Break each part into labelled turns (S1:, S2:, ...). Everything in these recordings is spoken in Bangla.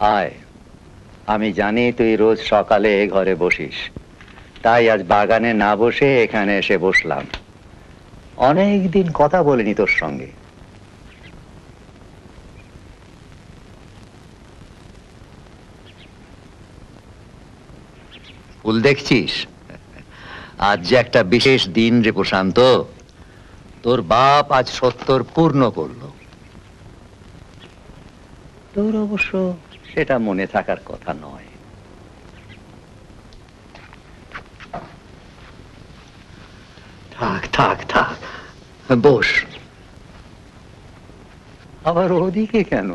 S1: আয়, আমি জানি তুই রোজ সকালে এ ঘরে বসিস, তাই আজ বাগানে না বসে এখানে এসে বসলাম। অনেক দিন কথা বলিনি তোর সঙ্গে। ফুল দেখছিস? আজ যে একটা বিশেষ দিন রে প্রশান্ত। তোর বাপ আজ 70 পূর্ণ করলো। তোর অবশ্য সেটা মনে থাকার কথা নয়। থাক থাক থাক, বস। আবার ওদিকে কেন?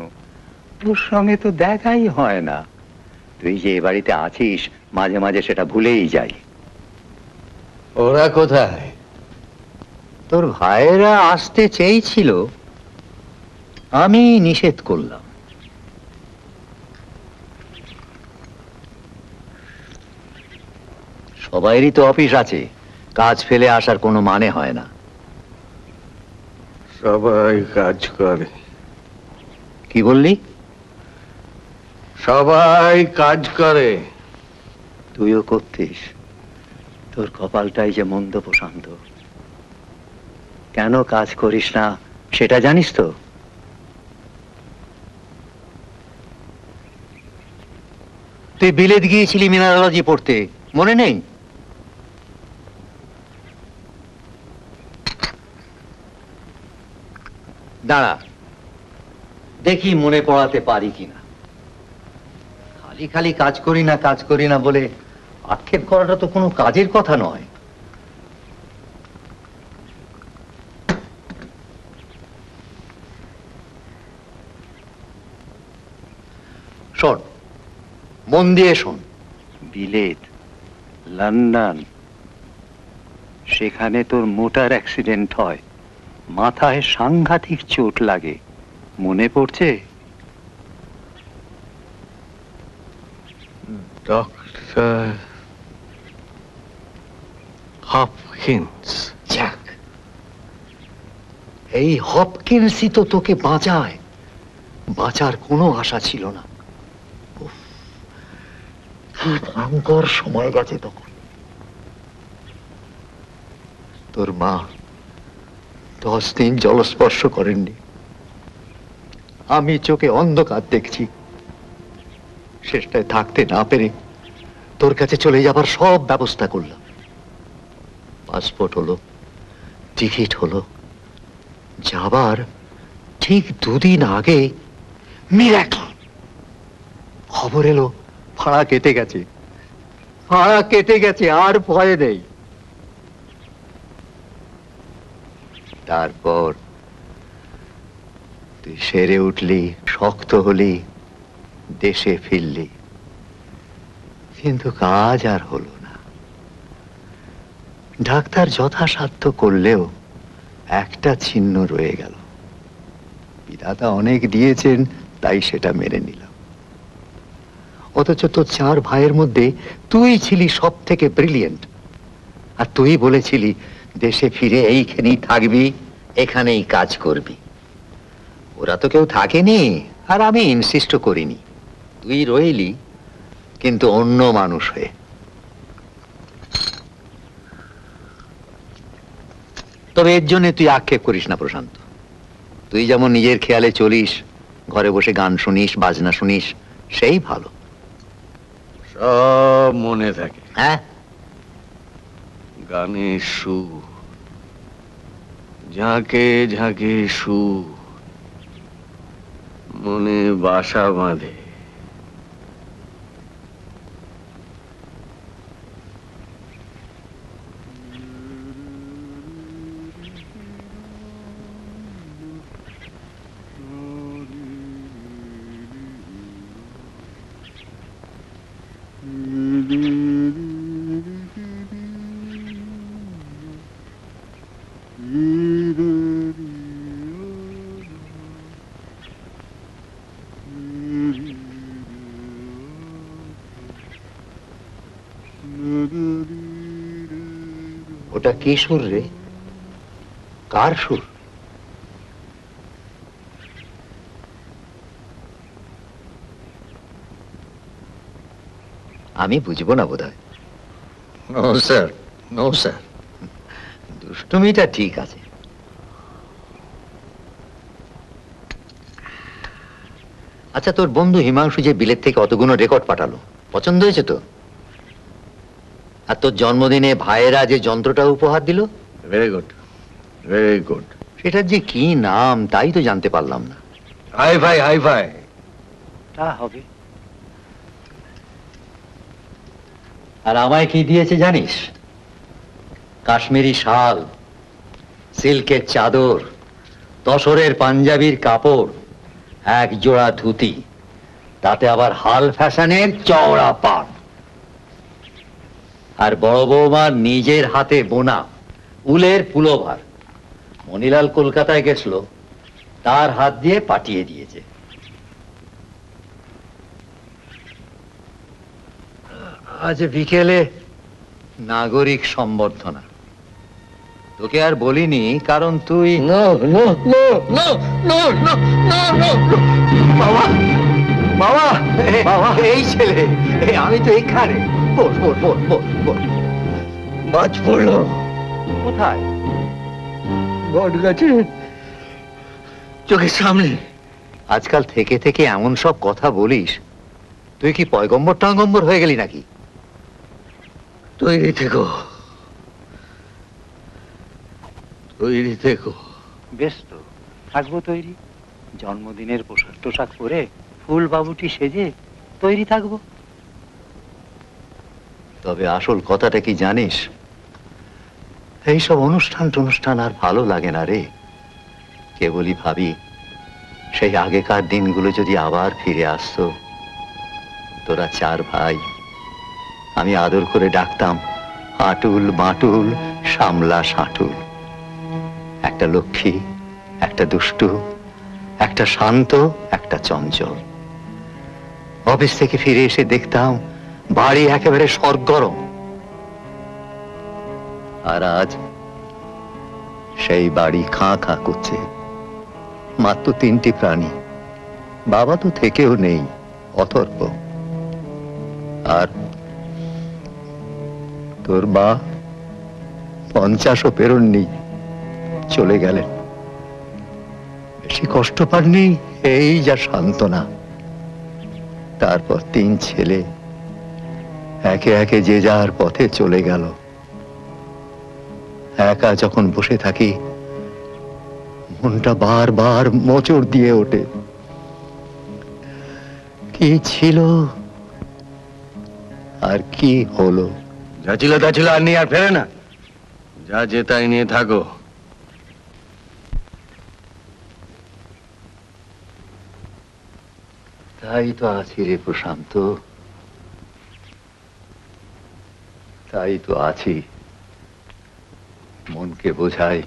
S1: তোর সঙ্গে তো দেখাই হয় না। তুই যে এ বাড়িতে আছিস, মাঝে মাঝে সেটা ভুলেই যাই।
S2: ওরা কোথায়?
S1: তোর ভাইয়েরা আসতে চেয়েছিল, আমি নিষেধ করলাম। সবাইরই তো অফিস আছে, কাজ ফেলে আসার কোনো মানে হয় না।
S2: সবাই কাজ করে।
S1: কি বললি?
S2: সবাই কাজ করে।
S1: তুইও করতিস। তোর কপালটাই যে মন্দ প্রশান্ত। কেন কাজ করিস না সেটা জানিস তো? তুই বিলেত গিয়েছিলি মিনারোলজি পড়তে, মনে নেই? দাঁড়া, দেখি মনে পড়াতে পারি কিনা। খালি খালি কাজ করি না কাজ করি না বলে আক্ষেপ করাটা তো কোনো কাজের কথা নয়। শোন, মন দিয়ে শোন। বিলেত, লন্ডন, সেখানে তোর মোটর অ্যাক্সিডেন্ট হয়, মাথায় সাংঘাতিক চোট লাগে, মনে পড়ছে?
S2: Doctor Hopkins.
S1: যাক, এই হপকিন্সই তো তোকে বাঁচায়। বাঁচার কোনো আশা ছিল না। উফ, কি ভয়ঙ্কর সময় গেছে তখন। তোর মা 10 দিন জলস্পর্শ করেননি। আমি চোখে অন্ধকার দেখছি। শেষটায় থাকতে না পেরে তোর কাছে চলে যাবার সব ব্যবস্থা করলাম। পাসপোর্ট হলো, টিকিট হলো। যাবার ঠিক 2 দিন আগে মিরাকল খবর এলো, ভাড়া কেটে গেছে। ভাড়া কেটে গেছে, আর ভয় নেই। তারপর তুই সেরে উঠলি, শক্ত হলি, দেশে ফিরলি, কিন্তু কাজ আর হলো না। ডাক্তার যথাসাধ্য করলেও একটা চিহ্ন রয়ে গেল। বিধাতা অনেক দিয়েছেন, তাই সেটা মেনে নিলাম। অথচ তোর 4 ভাইয়ের মধ্যে তুই ছিলি সব থেকে ব্রিলিয়েন্ট। আর তুই বলেছিলি দেশে ফিরে এইখানেই থাকবি, এখানেই কাজ করবি। ওরা তো কেউ থাকেনি, আর আমি ইনসিস্ট করিনি। তুই রইলি, কিন্তু অন্য মানুষ হয়ে। তবে এর জন্য তুই আক্ষেপ করিস না প্রশান্ত। তুই যেমন নিজের খেয়ালে চলিস, ঘরে বসে গান শুনিস, বাজনা শুনিস, সেই ভালো।
S2: সব মনে থাকে।
S1: হ্যাঁ,
S2: গানের সুর, ঝাঁকে ঝাঁকে সুর মনে বাসা বাঁধে।
S1: ওটা কি সুর রে? কার সুর? আমি বুঝবো না বোধহয়।
S2: No sir, no sir.
S1: দুষ্টুমিটা ঠিক আছে। আচ্ছা, তোর বন্ধু হিমাংশু যে বিলেত থেকে অতগুলো রেকর্ড পাঠালো, পছন্দ হয়েছে তো? আর তোর জন্মদিনে ভাইয়েরা যে যন্ত্রটা উপহার দিল,
S2: ভেরি গুড, ভেরি গুড।
S1: সেটার যে কি নাম তাই তো জানতে পারলাম না।
S2: Hi fi, hi fi.
S1: তা হবে। আর আমায় কি দিয়েছে জানিস? কাশ্মীরি শাল, সিল্কের চাদর, তসরের পাঞ্জাবির কাপড়, এক জোড়া ধুতি, তাতে আবার হাল ফ্যাশনের চওড়া পাট, আর বড় বৌমার নিজের হাতে বোনা উলের পুলোভার। মনিলাল কলকাতায় গেছিল, তার হাত দিয়ে পাঠিয়ে দিয়েছে। আজ বিকেলে নাগরিক সম্বর্ধনা। তোকে আর বলিনি কারণ তুই
S2: no no no no no no no no.
S1: বাবা, বাবা, বাবা, এই ছেলে, আমি তো এখানে। বল বল বল বল বল।
S2: মাছ পড়লো
S1: কোথায়?
S2: বট গাছে, চোখের সামনে।
S1: আজকাল থেকে থেকে এমন সব কথা বলিস, তুই কি পয়গম্বর টয়গম্বর হয়ে গেলি নাকি?
S2: তৈরি থেকো, তৈরি থেকো।
S1: বেশ তো, থাকবো তৈরি। জন্মদিনের পোশাক টোশাক পরে ফুল বাবুটি সেজে তৈরি থাকবো। তবে আসল কথাটা কি জানিস? এইসব অনুষ্ঠান টনুষ্ঠান আর ভালো লাগে না রে। কেবলই ভাবি, সেই আগেকার দিনগুলো যদি আবার ফিরে আসতো। তোরা চার ভাই, আমি আদর করে ডাকতাম আটুল বাটুল সামলা সাঁটুল। একটা লক্ষ্মী, একটা দুষ্টু, একটা শান্ত, একটা চঞ্চল। অফিস থেকে ফিরে এসে দেখতাম বাড়ি একেবারে সরগরম। আর আজ সেই বাড়ি খাঁ খাঁ করছে। মাত্র 3টি প্রাণী, বাবা তো থেকেও নেই, অথর্ব। আর তোর মা 50ও পেরোননি, চলে গেলেন। বেশি কষ্ট পাননি, এই যা সান্ত্বনা। তারপর 3 ছেলে একে একে যে যার পথে চলে গেল। একা যখন বসে থাকি, মনটা বারবার মোচড় দিয়ে ওঠে। কি ছিল আর কি হলো?
S2: যা ছিল তা ছিল, আর নিয়ে আর ফেরে না। যা যে তাই নিয়ে থাকো।
S1: তাই তো আছি রে প্রশান্ত, তাই তো আছি। মনকে বোঝাই,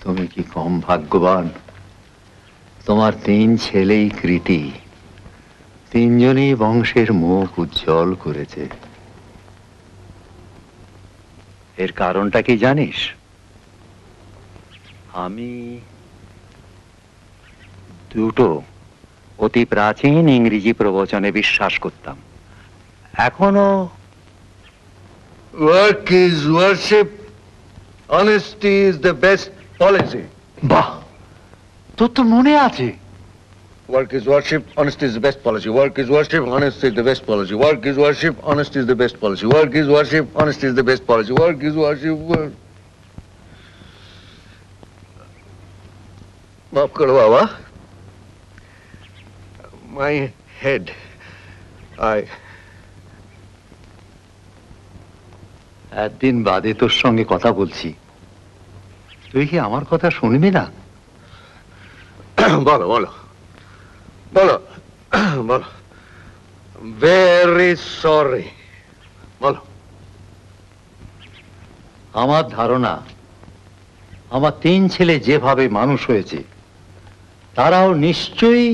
S1: তুমি কি কম ভাগ্যবান? তোমার 3 ছেলেই কৃতি, 3জনই বংশের মুখ উজ্জ্বল করেছে। এর কারণটা কি জানিস? আমি দুটো অতি প্রাচীন ইংরেজি প্রবচনে বিশ্বাস করতাম, এখনো।
S2: Work is worship, honesty is the best policy.
S1: বাহ, তোর তো মনে আছে।
S2: Work is worship, honesty is the best policy. Work is worship, honesty is the best policy. Work is worship, honesty is the best policy. Work is worship, honesty is the best policy. Work is worship. মাফ করো বাবা, my head.
S1: একদিন বাদে তোর সঙ্গে কথা বলছি, তুই কি আমার কথা শুনবি না?
S2: বলো বলো বলো বলো। ভেরি সরি, বলো।
S1: আমার ধারণা, আমার 3 ছেলে যেভাবে মানুষ হয়েছে, তারাও নিশ্চয়ই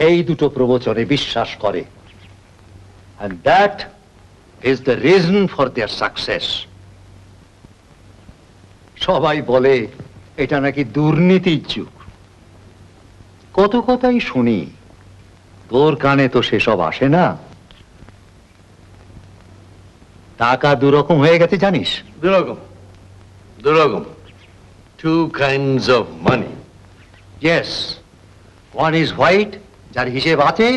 S1: এই দুটো প্রবচনে বিশ্বাস করে। And that is the reason for their success. সবাই বলে এটা নাকি দুর্নীতির যুগ। কত কথাই শুনি, তোর কানে তো সেসব আসে না। টাকা দুরকম হয়ে গেছে জানিস?
S2: দুরকম. Two kinds of money.
S1: Yes, one is white, যার হিসেব আছে,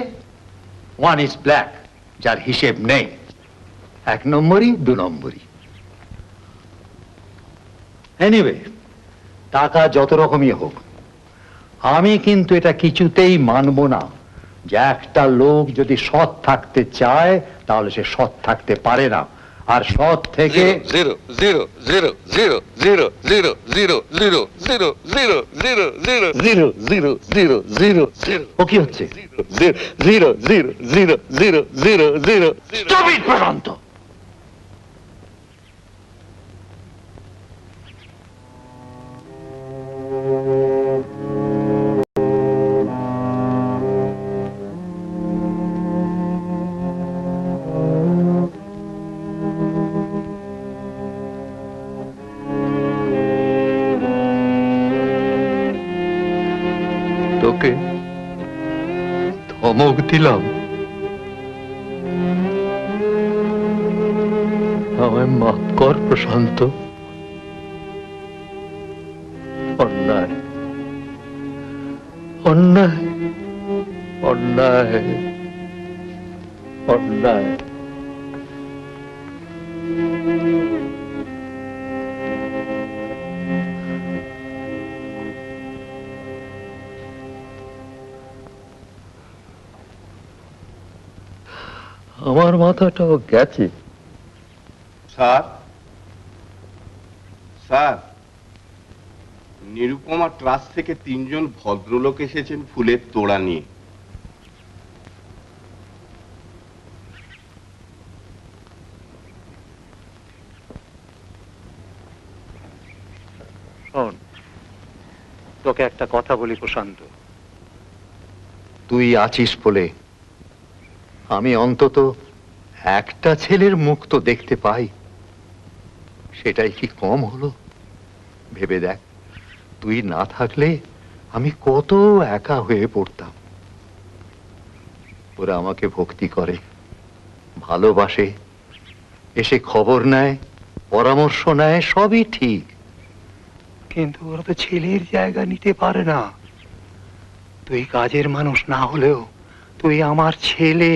S1: ওয়ান ইজ ব্ল্যাক, যার হিসেব নেই। 1 নম্বরই 2 নম্বরই। এনিওয়ে, টাকা যত রকমই হোক, আমি কিন্তু এটা কিছুতেই মানব না যে একটা লোক যদি সৎ থাকতে চায় তাহলে সে সৎ থাকতে পারে না, আর সৎ থেকে
S2: Zero, zero, zero, zero, zero, zero, zero, zero, zero, zero, zero, zero, zero, zero, zero, zero, zero.
S1: ও কি হচ্ছে?
S2: Zero, zero, zero, zero, zero, zero, zero.
S1: Stop it, প্রশান্ত! তোকে ধমক দিলাম, আমায় মাফ কর প্রশান্ত। অন্যায়, অন্যায়, অন্যায়, অন্যায়। আমার মাথাটাও গেছে।
S3: স্যার, স্যার, নিরুপমা ট্রাস্ট থেকে 3 জন ভদ্রলোক এসেছেন ফুলের তোড়া নিয়ে।
S1: শোন, তোকে একটা কথা বলি প্রশান্ত, তুই আছিস বলে আমি অন্তত একটা ছেলের মুখ তো দেখতে পাই, সেটাই কি কম হলো? ভেবে দেখ, তুই না থাকলে আমি কত একা হয়ে পড়তাম। ওরা আমাকে ভক্তি করে, ভালোবাসে, এসে খবর নেয়, পরামর্শ নেয়, সবই ঠিক, কিন্তু ওরা তো ছেলের জায়গা নিতে পারে না। তুই কাজের মানুষ না হলেও তুই আমার ছেলে,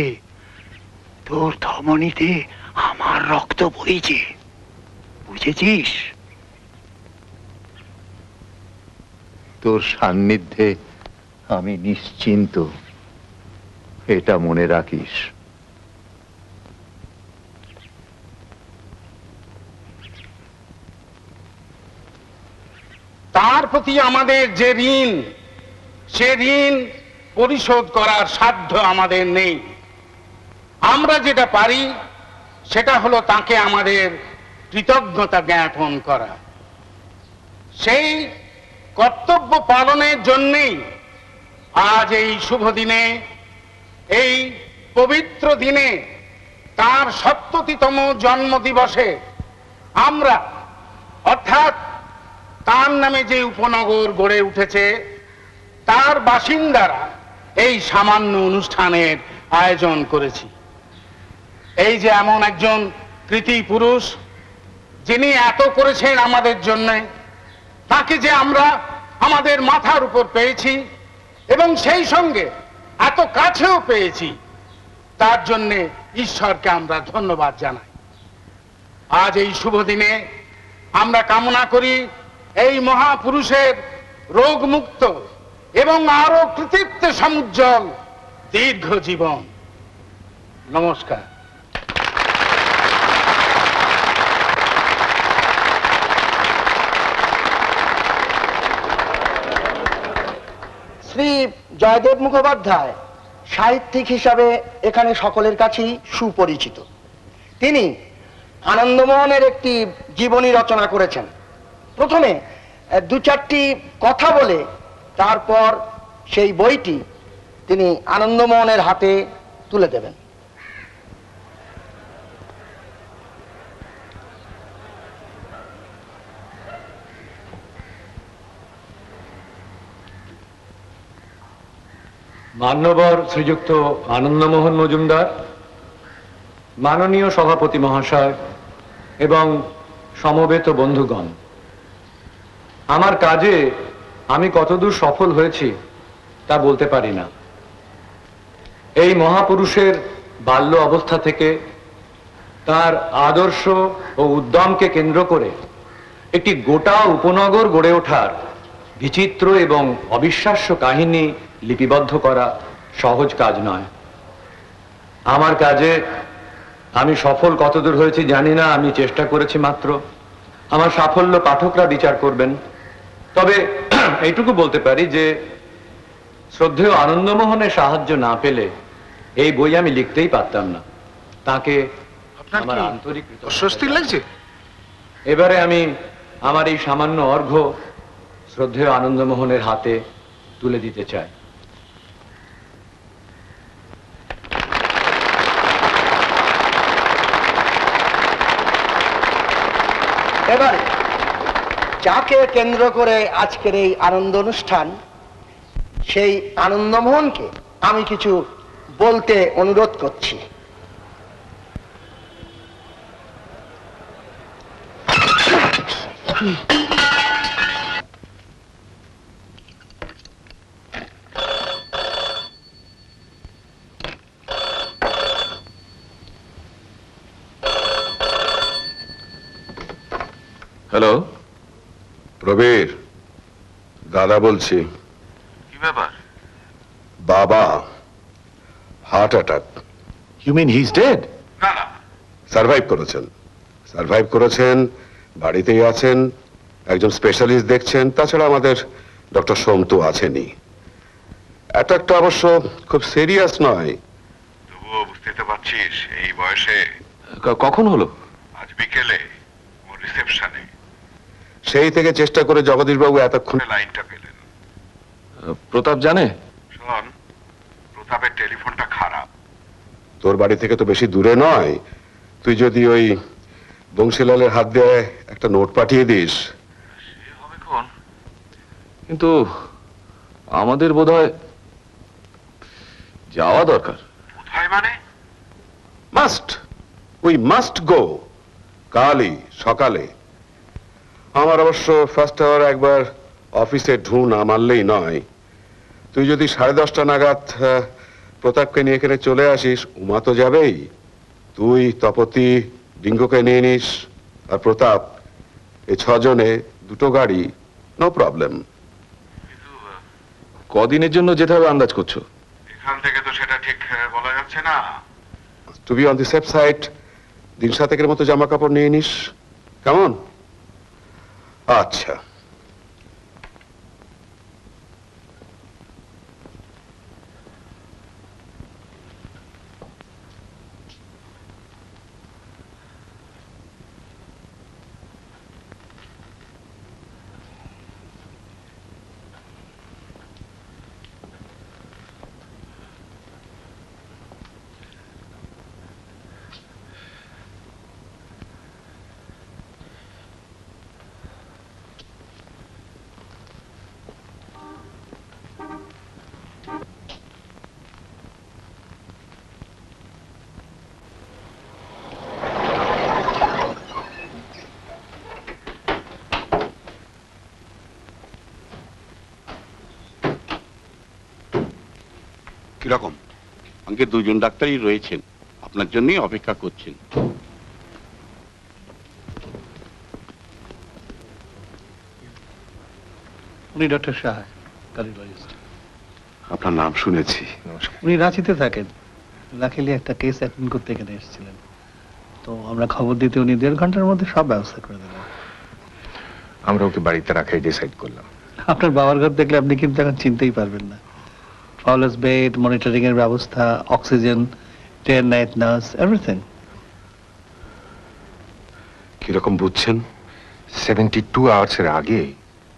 S1: তোর ধমনীতে আমার রক্ত বইছে, বুঝেছিস? তোর সান্নিধ্যে আমি নিশ্চিন্ত, এটা মনে রাখিস।
S3: তার প্রতি আমাদের যে ঋণ, সে ঋণ পরিশোধ করার সাধ্য আমাদের নেই। আমরা যেটা পারি সেটা হলো তাকে আমাদের কৃতজ্ঞতা জ্ঞাপন করা। সেই কর্তব্য পালনের জন্যেই আজ এই শুভ দিনে, এই পবিত্র দিনে, তার ৭০তম জন্মদিবসে আমরা, অর্থাৎ তার নামে যে উপনগর গড়ে উঠেছে, তার বাসিন্দারা এই সামান্য অনুষ্ঠানের আয়োজন করেছি। এই যে এমন একজন কৃতি পুরুষ, যিনি এত করেছেন আমাদের জন্য, তাকে যে আমরা আমাদের মাথার উপর পেয়েছি এবং সেই সঙ্গে এত কাছেও পেয়েছি, তার জন্য ঈশ্বরকে আমরা ধন্যবাদ জানাই। আজ এই শুভ দিনে আমরা কামনা করি এই মহাপুরুষের রোগমুক্ত এবং আরো কৃতিত্ব সমুজ্জ্বল দীর্ঘ জীবন। নমস্কার।
S4: শ্রী জয়দেব মুখোপাধ্যায় সাহিত্যিক হিসাবে এখানে সকলের কাছেই সুপরিচিত। তিনি আনন্দমোহনের একটি জীবনী রচনা করেছেন। প্রথমে 2-4টি কথা বলে তারপর সেই বইটি তিনি আনন্দমোহনের হাতে তুলে দেবেন।
S5: মান্যবর শ্রীযুক্ত আনন্দমোহন মজুমদার, মাননীয় সভাপতি মহাশয়, এবং সমবেত বন্ধুগণ, আমার কাজে আমি কতদূর সফল হয়েছি তা বলতে পারি না। এই মহাপুরুষের বাল্য অবস্থা থেকে তার আদর্শ ও উদ্যমকে কেন্দ্র করে একটি গোটা উপনগর গড়ে ওঠার বিচিত্র এবং অবিশ্বাস্য কাহিনী লিপিবদ্ধ করা সহজ কাজ নয়। আমার কাজে আমি সফল কতদূর হয়েছি জানি না, আমি চেষ্টা করেছি মাত্র। আমার সাফল্য পাঠকরা বিচার করবেন। তবে এইটুকু বলতে পারি যে শ্রদ্ধেয় আনন্দমোহনের সাহায্য না পেলে এই বই আমি লিখতেই পারতাম না। তাকে আমার আন্তরিক
S3: স্বস্তি লাগছে?
S5: এবারে আমি আমার এই সামান্য অর্ঘ্য শ্রদ্ধেয় আনন্দমোহনের হাতে তুলে দিতে চাই।
S4: এবারে যাকে কেন্দ্র করে আজকের এই আনন্দ অনুষ্ঠান, সেই আনন্দমোহনকে আমি কিছু বলতে অনুরোধ করছি।
S6: হ্যালো, প্রবীর, দাদা বলছি।
S3: কি ব্যাপার?
S6: বাবা heart attack.
S3: You mean he is dead? না না,
S6: সার্ভাইভ করেছেন, বাড়িতেই আছেন, একজন স্পেশালিস্ট দেখছেন, তাছাড়া আমাদের ডক্টর সোমতু আছেনই। অ্যাটাকটা অবশ্য খুব সিরিয়াস নয়।
S3: তবুও বুঝতে তো পারছিস এই বয়সে।
S6: কখন হলো?
S3: আজ বিকেলে ওর রিসেপশনে
S6: সেই থেকে চেষ্টা করে জগদীশবাবু এতক্ষণে
S3: লাইনটা পেলেন।
S6: প্রতাপ জানে?
S3: শোন, প্রতাপের টেলিফোনটা খারাপ।
S6: তোর বাড়ি থেকে তো বেশি দূরে নয়, তুই যদি ওই বংশীলালের হাত দিয়ে একটা নোট পাঠিয়ে দিস।
S3: সে হবে কোন?
S6: কিন্তু আমাদের বোধহয় যাওয়া দরকার।
S3: কোথায় মানে?
S6: উই মাস্ট গো, কালই সকালে। আমার অবশ্য ফার্স্ট আওয়ার একবার অফিসে ঢু না মারলেই নয়। তুই যদি 10:30 নাগাদ প্রতাপকে নিয়ে এখানে চলে আসিস, উমা তো যাবেই, তুই তপতি ডিঙ্গোকে নিয়ে নিস, আর প্রতাপ, এই 6 জনে 2টো গাড়ি, নো প্রবলেম।
S3: কিন্তু
S6: কদিনের জন্য যেতে হবে আন্দাজ করছো?
S3: এখান থেকে তো সেটা ঠিক বলা যাচ্ছে না।
S6: To be on the safe side, দিন 7 মতো জামা কাপড় নিয়ে নিস, কেমন? আচ্ছা।
S3: কিরকম? আঙ্কে 2জন ডাক্তারই রয়েছেন, আপনার জন্যই অপেক্ষা করছেন।
S7: উনি ডক্টর সাহা, কার্ডিওলজিস্ট।
S6: আপনার নাম শুনেছি।
S7: উনি রাঁচিতে থাকেন, লাকিলি একটা কেস অ্যাটেন্ড করতে এখানে এসেছিলেন, তো আমরা খবর দিতে উনি 1.5 ঘন্টার মধ্যে সব ব্যবস্থা করে দিলেন।
S8: আমরা ওকে বাড়িতে রাখাই ডিসাইড করলাম।
S7: আপনার বাবার ঘর দেখলে আপনি কিন্তু এখন চিনতেই পারবেন না। ফলস বেড, মনিটরিং এর ব্যবস্থা, oxygen, day and night nurse, everything.
S6: কিরকম বুঝছেন?
S8: 72 আওয়ার্সের আগে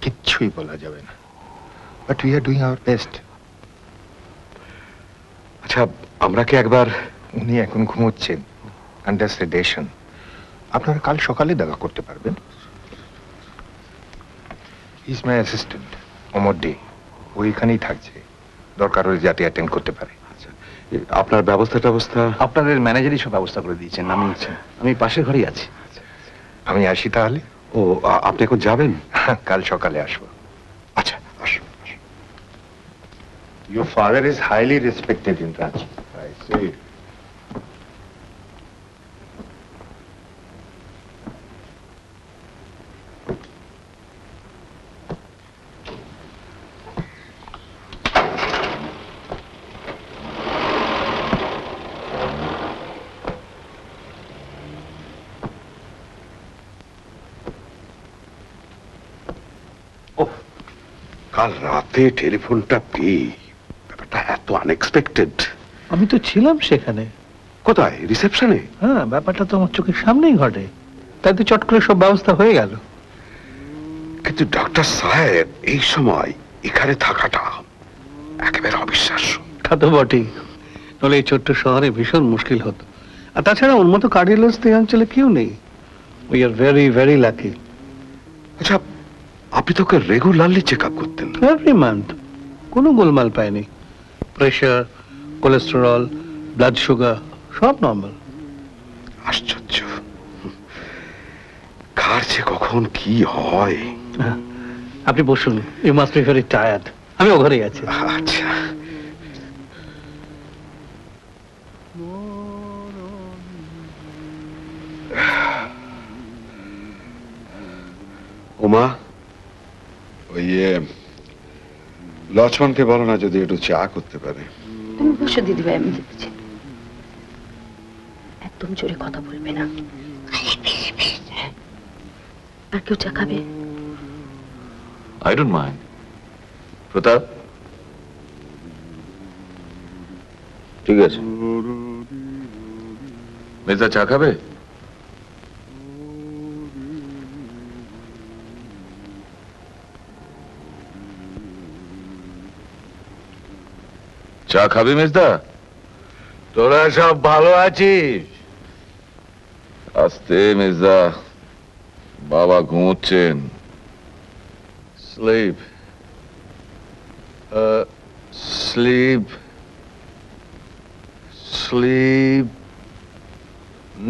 S8: কিচ্ছুই বলা যাবে না, but we are doing our best.
S6: আচ্ছা, আমরা কি একবার?
S8: উনি এখন ঘুমোচ্ছেন, আন্ডার সেডেশন। আপনারা কাল সকালে দেখা করতে পারবেন। Is my assistant Amar day, ওইখানেই থাকছে, দরকার হলে যাতে অ্যাটেন্ড করতে পারে।
S6: আপনার ব্যবস্থা?
S9: আপনাদের ম্যানেজারই সব ব্যবস্থা করে দিয়েছেন, আমি পাশের ঘরেই আছি।
S8: আমি আসি তাহলে।
S6: ও আপনি এখন যাবেন?
S8: কাল সকালে আসবো।
S6: আচ্ছা আসুন।
S8: Your father is highly respected in Ranchi.
S6: I see. কাল রাতে টেলিফোনটা পেয়ে ব্যাপারটা এত আনএক্সপেক্টেড।
S7: আমি তো ছিলাম সেখানে।
S6: কোথায়? রিসেপশনে?
S7: হ্যাঁ, ব্যাপারটা তো আমার চোখের সামনেই ঘটে, তাই তো চট করে সব ব্যবস্থা হয়ে গেল।
S6: কিন্তু ডক্টর সাহেব এই সময় এখানে থাকাটা একেবারে অবিশ্বাস্য।
S7: তা তো বটেই, নইলে এই ছোট্ট শহরে ভীষণ মুশকিল হতো। আর তাছাড়া ওর মতো কার্ডিওলজিস্ট এই অঞ্চলে কেউ নেই। We are very very lucky.
S6: আচ্ছা, আপনি তোকে রেগুলারলি চেক আপ করতেন?
S7: এভরি মান্থ, কোনো গোলমাল পায়নি। প্রেশার, কোলেস্টেরল, ব্লাড সুগার সব নর্মাল।
S6: আশ্চর্য, কার যে কখন কি হয়।
S7: আপনি বসুন, you must be very tired. আমি ও ঘরেই আছি।
S6: আচ্ছা। উমা, ওই লক্ষ্মণকে বলো না যদি একটু চা করতে পারে।
S9: তুমি বসো দিদিভাই, আমি দিচ্ছি। একদম জোরে কথা বলবে না। আর কেউ চা খাবে?
S10: I don't mind. প্রতাপ, ঠিক আছে। মেজদা চা খাবে? চা খাবি মেজদা?
S2: তোরা সব ভালো আছিস?
S10: আস্তে মেজদা, বাবা ঘুমোচ্ছেন।
S2: Sleep. Sleep. Sleep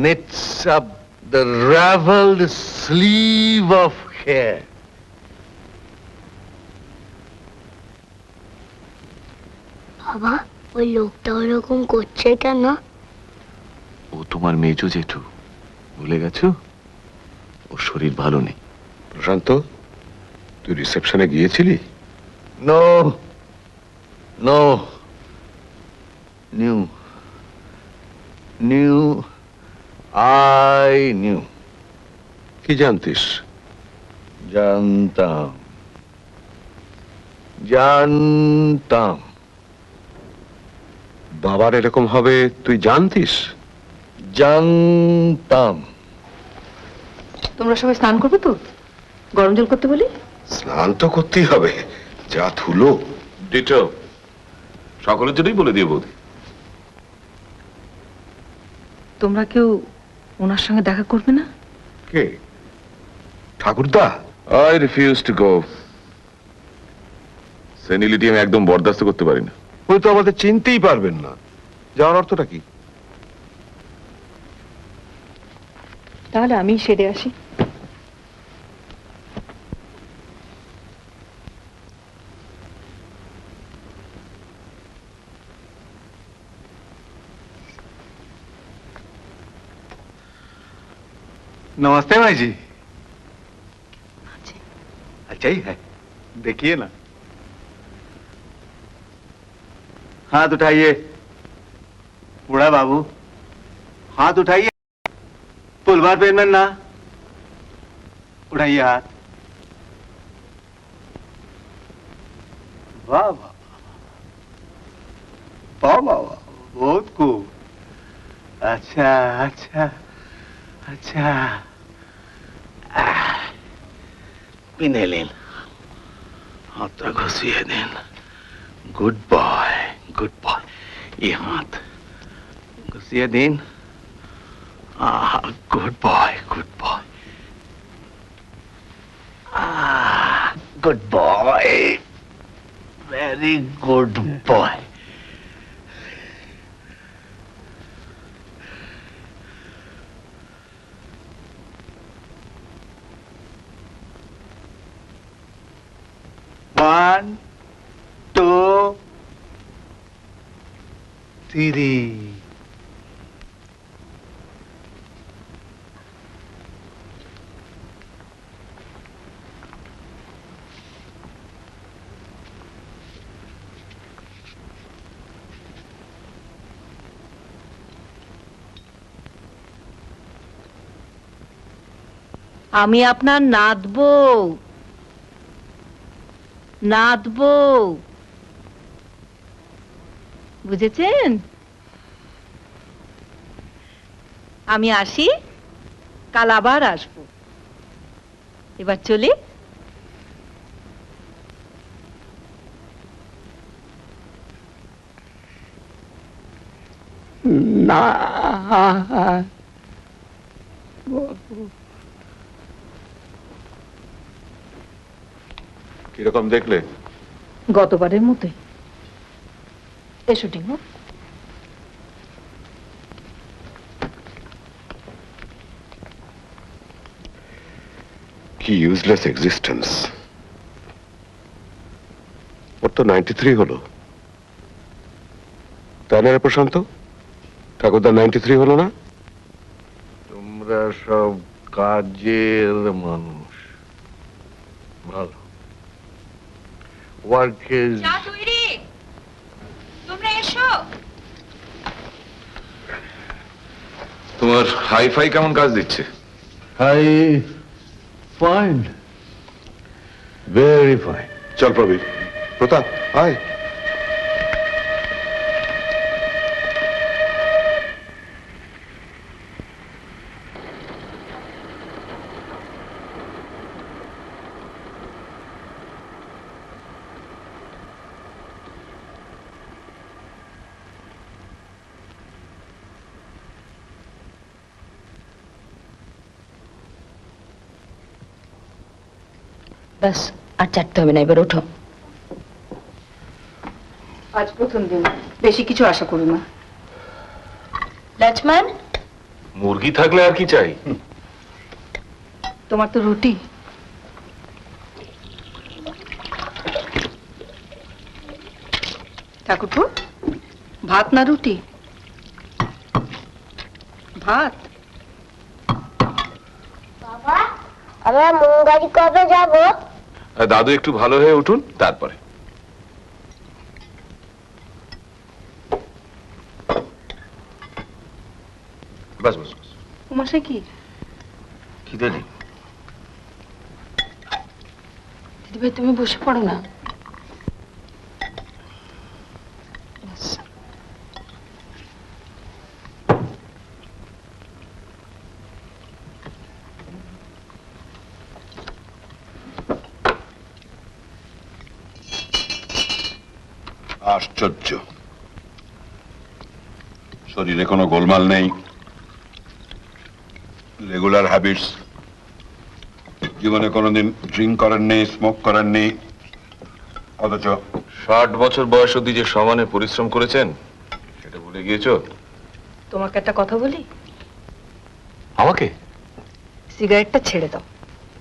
S2: knits up the raveled sleeve of hair.
S11: বাবা, ওই লোকটা ওরকম করছে কেন?
S10: ও তোমার মেজো জেঠু, ভুলে গেছো? ওর শরীর ভালো নেই।
S6: প্রশান্ত, তুই রিসেপশনে গিয়েছিলি?
S2: No. No. Knew. I knew.
S6: কি জানতিস?
S2: জানতাম।
S6: বাবার এরকম হবে তুই জানতিস?
S2: জানতাম।
S9: তোমরা সবাই স্নান করবে তো? গরম জল করতে বলি?
S6: স্নান তো করতেই হবে, যা ধুলো।
S10: ডিটো, সকলের জন্যই বলে দিয়ে বৌদি।
S9: তোমরা কেউ ওনার সঙ্গে দেখা করবে না?
S6: কে? ঠাকুরদা?
S10: I refuse to go. সেনিলিটি আমি একদম বরদাস্ত করতে পারি না।
S6: উনি তো আমাদের চিনতেই পারবেন না। যাওয়ার অর্থটা কি?
S9: তাহলে আমি সেরে আসি।
S7: नमस्ते भाई जी। अच्छा ही है, देखिए ना। हाथ उठाइए बूढ़ा बाबू, हाथ उठाइए। पुलवार पेनमेंट ना उठाइए हाथ। वाह वाह वाह वाह वाह, बहुत खूब। अच्छा अच्छा अच्छा, पिने लेन, हाथ घुसिए दिन। Good boy, good boy. ये हाथ घुसिए दिन। Good boy, good boy. Good boy, very good boy.
S1: 1 2 3
S9: আমি আপনার নাত বউ, নাত বউ, বুঝেছেন? আমি আসি, কাল আবার আসবো। এবার চলি।
S1: না
S6: কিরকম দেখলে?
S9: গতবারের মতোই। এসো টিঙ্কু।
S6: কি ইউজলেস এক্সিস্টেন্স। ওর তো 93 হলো, তাই না রে প্রশান্ত? ঠাকুরদা 93 হলো না?
S2: তোমরা সব কাজের মানুষ, ভালো। ওয়ার্ক ইজ
S9: তোমরা এসো।
S10: তোমার হাইফাই কেমন কাজ দিচ্ছে?
S2: Hi fine, very fine.
S6: চল প্রবীর, প্রতাপ আয়।
S9: ব্যাস, আর চাটতে হবে না, এবার ওঠো। আজ প্রথম দিন, বেশি কিছু আশা করি না। লক্ষ্মণ,
S10: মুরগি থাকলে আর কি চাই?
S9: তোমার তো রুটি। ঠাকুরপো, ভাত না রুটি? ভাত।
S11: বাবা, আমরা মঙ্গারি কবে যাব?
S10: দাদু একটু ভালো হয়ে উঠুন, তারপরে।
S2: বাস বাস বাস।
S9: তোমাশে কি?
S2: খিদে নেই।
S9: দিদিভাই, তুমি বসে পড়ো না।
S6: আশ্চর্য, শরীরে কোনো গোলমাল নেই, রেগুলার হ্যাবিটস, জীবনে কোনোদিন ড্রিঙ্ক করেননি, স্মোক করেননি, অথচ
S10: 60 বছর বয়স অবধি যে সমানে পরিশ্রম করেছেন সেটা ভুলে গিয়েছো?
S9: তোমাকে একটা কথা বলি?
S10: আমাকে?
S9: সিগারেটটা ছেড়ে দাও।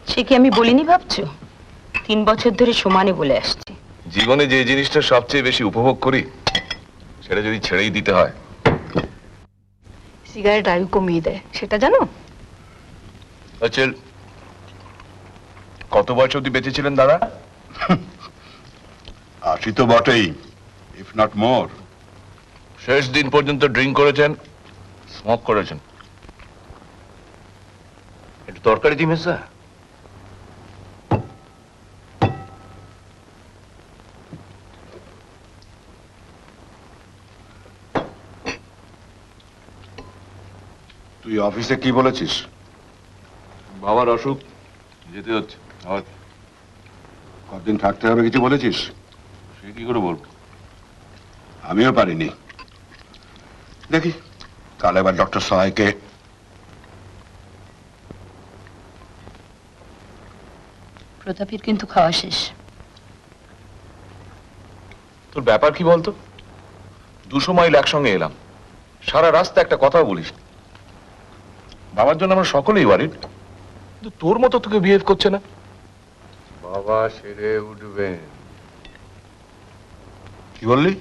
S9: সে কি আমি বলিনি ভাবছো? 3 বছর ধরে সমানে বলে আসছি।
S10: জীবনে যে জিনিসটা সবচেয়ে বেশি উপভোগ করি সেটা যদি ছেড়েই দিতে হয়।
S9: সিগারেট আয়ু কমিয়ে দেয়, সেটা জানো?
S10: আচ্ছা, কত বয়স অবধি বেঁচে ছিলেন দাদা?
S6: 80 তো বটেই, ইফ নট মোর।
S10: শেষ দিন পর্যন্ত ড্রিঙ্ক করেছেন, স্মোক করেছেন। একটু তরকারি দিই মেসা।
S6: তুই অফিসে কি বলেছিস?
S10: বাবার অসুখ, যেতে হচ্ছে।
S6: কতদিন থাকতে হবে কিছু বলেছিস?
S10: সে কি করে বলবো?
S6: আমিও পারিনি। দেখি কাল এবার ডক্টর সহায়কে।
S9: প্রতাপের কিন্তু খাওয়া শেষ।
S10: তোর ব্যাপার কি বলতো? 200 মাইল একসঙ্গে এলাম, সারা রাস্তা একটা কথাও বলিস। বাবার জন্য আমরা সকলেই ওয়ারিড, কিন্তু তোর মতো তোকে বিহেভ করছে না।
S2: বাবা সেরে উঠবেন,
S6: কি বললি?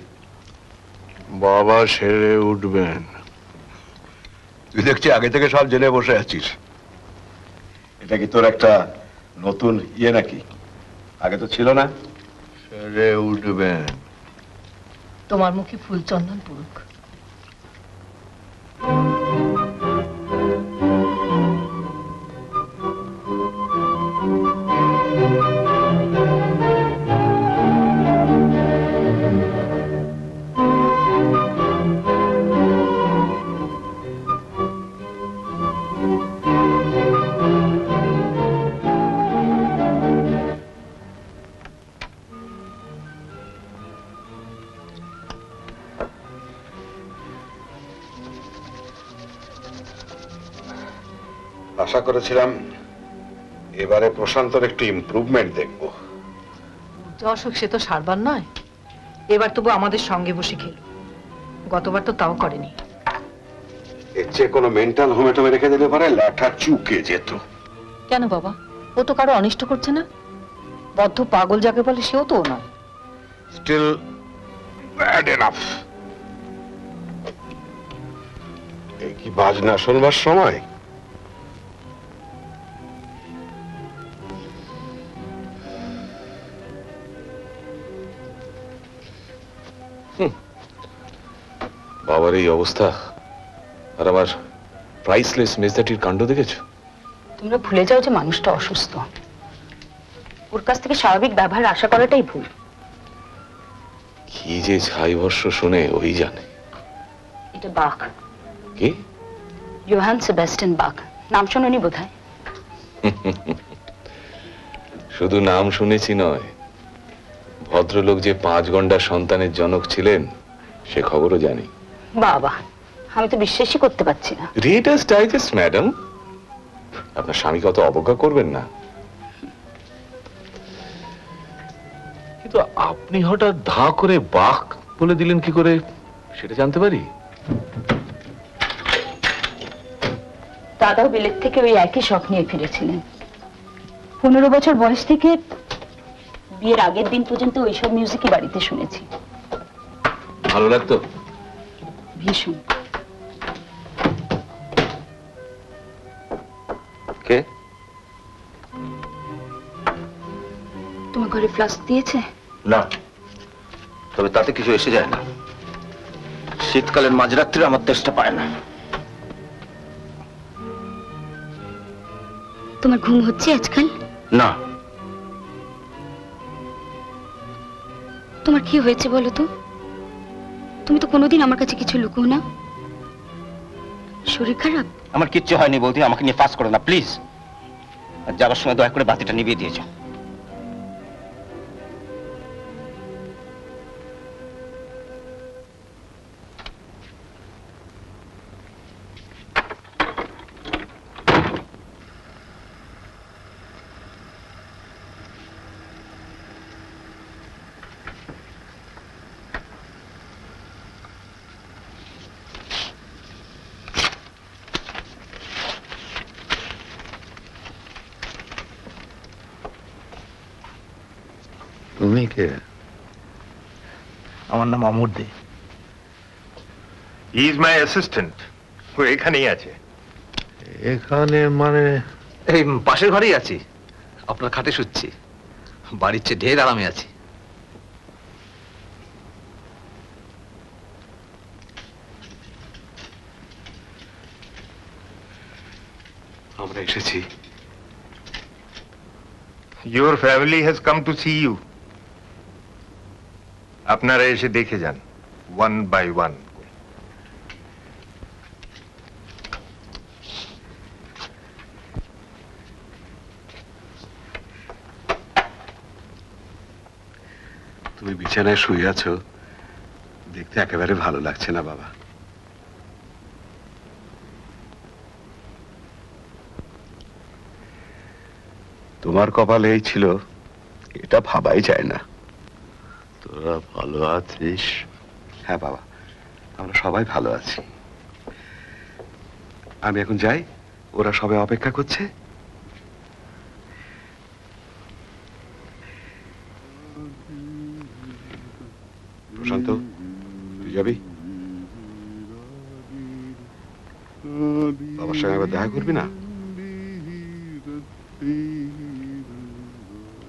S6: বাবা সেরে উঠবেন। তুই দেখছি আগে থেকে সব জেনে বসে আছিস। এটা কি তোর একটা নতুন ইয়ে নাকি? আগে তো ছিল না। সেরে উঠবেন।
S9: তোমার মুখে ফুল চন্দন পুরুক।
S6: আশা করেছিলাম এবারে প্রশান্তর একটু ইমপ্রুভমেন্ট দেখবো।
S12: অসুখ সে তো সারবার নয়। এবার তবু আমাদের সঙ্গে বসে খেলো। গতবার তো তাও করেনি।
S6: এর চেয়ে কোনো মেন্টাল হোমে রেখে দিলে পারে ল্যাঠা চুকে যেত।
S12: কেন বাবা, ও তো কারো অনিষ্ট করছে না। বদ্ধ পাগল যাকে বলে সেও তো না।
S6: Still bad enough. এই কি বাজনা শোনবার সময়?
S10: বাবার এই অবস্থা, আর আমার প্রাইসলেস মেজদাটির কাণ্ড দেখেছো?
S9: তোমরা ভুলে যাও যে মানুষটা অসুস্থ। ওর কাছ থেকে স্বাভাবিক ব্যবহার আশা করাটাই ভুল।
S10: কি যে ছাই ভস্য শুনে ওই জানে।
S9: এটা বাক।
S10: কি?
S9: ইয়োহান সেবাস্টিয়ান বাক। নাম শোনোনি বোধহয়।
S10: শুধু নাম শুনেছি নয়, ভদ্রলোক যে 5 গন্ডার সন্তানের জনক ছিলেন সে খবরও জানি।
S9: বাবা, আমি তো বিশ্বাসই করতে পারছি না।
S10: Readers digest madam. আপনার স্বামীকে অত অবজ্ঞা করবেন না। কিন্তু আপনি হঠাৎ ধা করে বাক বলে দিলেন কি করে সেটা জানতে পারি?
S9: দাদাও বিলেত থেকে ওই একই শখ নিয়ে ফিরেছিলেন। 15 বছর বয়স থেকে বিয়ের আগের দিন পর্যন্ত ওইসব মিউজিকই বাড়িতে শুনেছি।
S10: ভালো লাগতো?
S9: ভীষণ।
S2: কে?
S9: তোমার ঘরে ফ্লাস্ক দিয়েছে?
S2: না, তবে তাতে কিছু এসে যায় না। শীতকালের মাঝরাত্রে আমার তেষ্টা পায় না।
S9: তোমার ঘুম হচ্ছে আজকাল?
S2: না।
S9: তোমার কি হয়েছে বলো তো? তুমি তো কোনোদিন আমার কাছে কিছু লুকো না। শরীর খারাপ?
S4: আমার কিচ্ছু হয়নি বৌদি, আমাকে নিয়ে ফাঁস করো না প্লিজ। আর যাবার সময় দয়া করে বাতিটা নিভিয়ে দিয়েছো।
S1: তুমি কে?
S8: আমার নাম অমর দে। He is my assistant. ও এখানেই আছে।
S1: এখানে মানে?
S7: এই পাশের ঘরেই আছি, আপনার খাটে শুচ্ছি। বাড়ির চেয়ে ঢের আরামে আছি।
S6: আমরা এসেছি।
S8: Your family has come to see you. আপনারা এসে দেখে যান, one by one.
S6: তুমি বিছানায় শুয়ে আছো, দেখতে একেবারে ভালো লাগছে না বাবা। তোমার কপালে এই ছিল এটা ভাবাই যায় না।
S1: তোরা ভালো আছিস?
S6: হ্যাঁ বাবা, আমরা সবাই ভালো আছি। আমি এখন যাই, ওরা সবাই অপেক্ষা করছে। প্রশান্ত বাবার সঙ্গে একবার দেখা করবি না?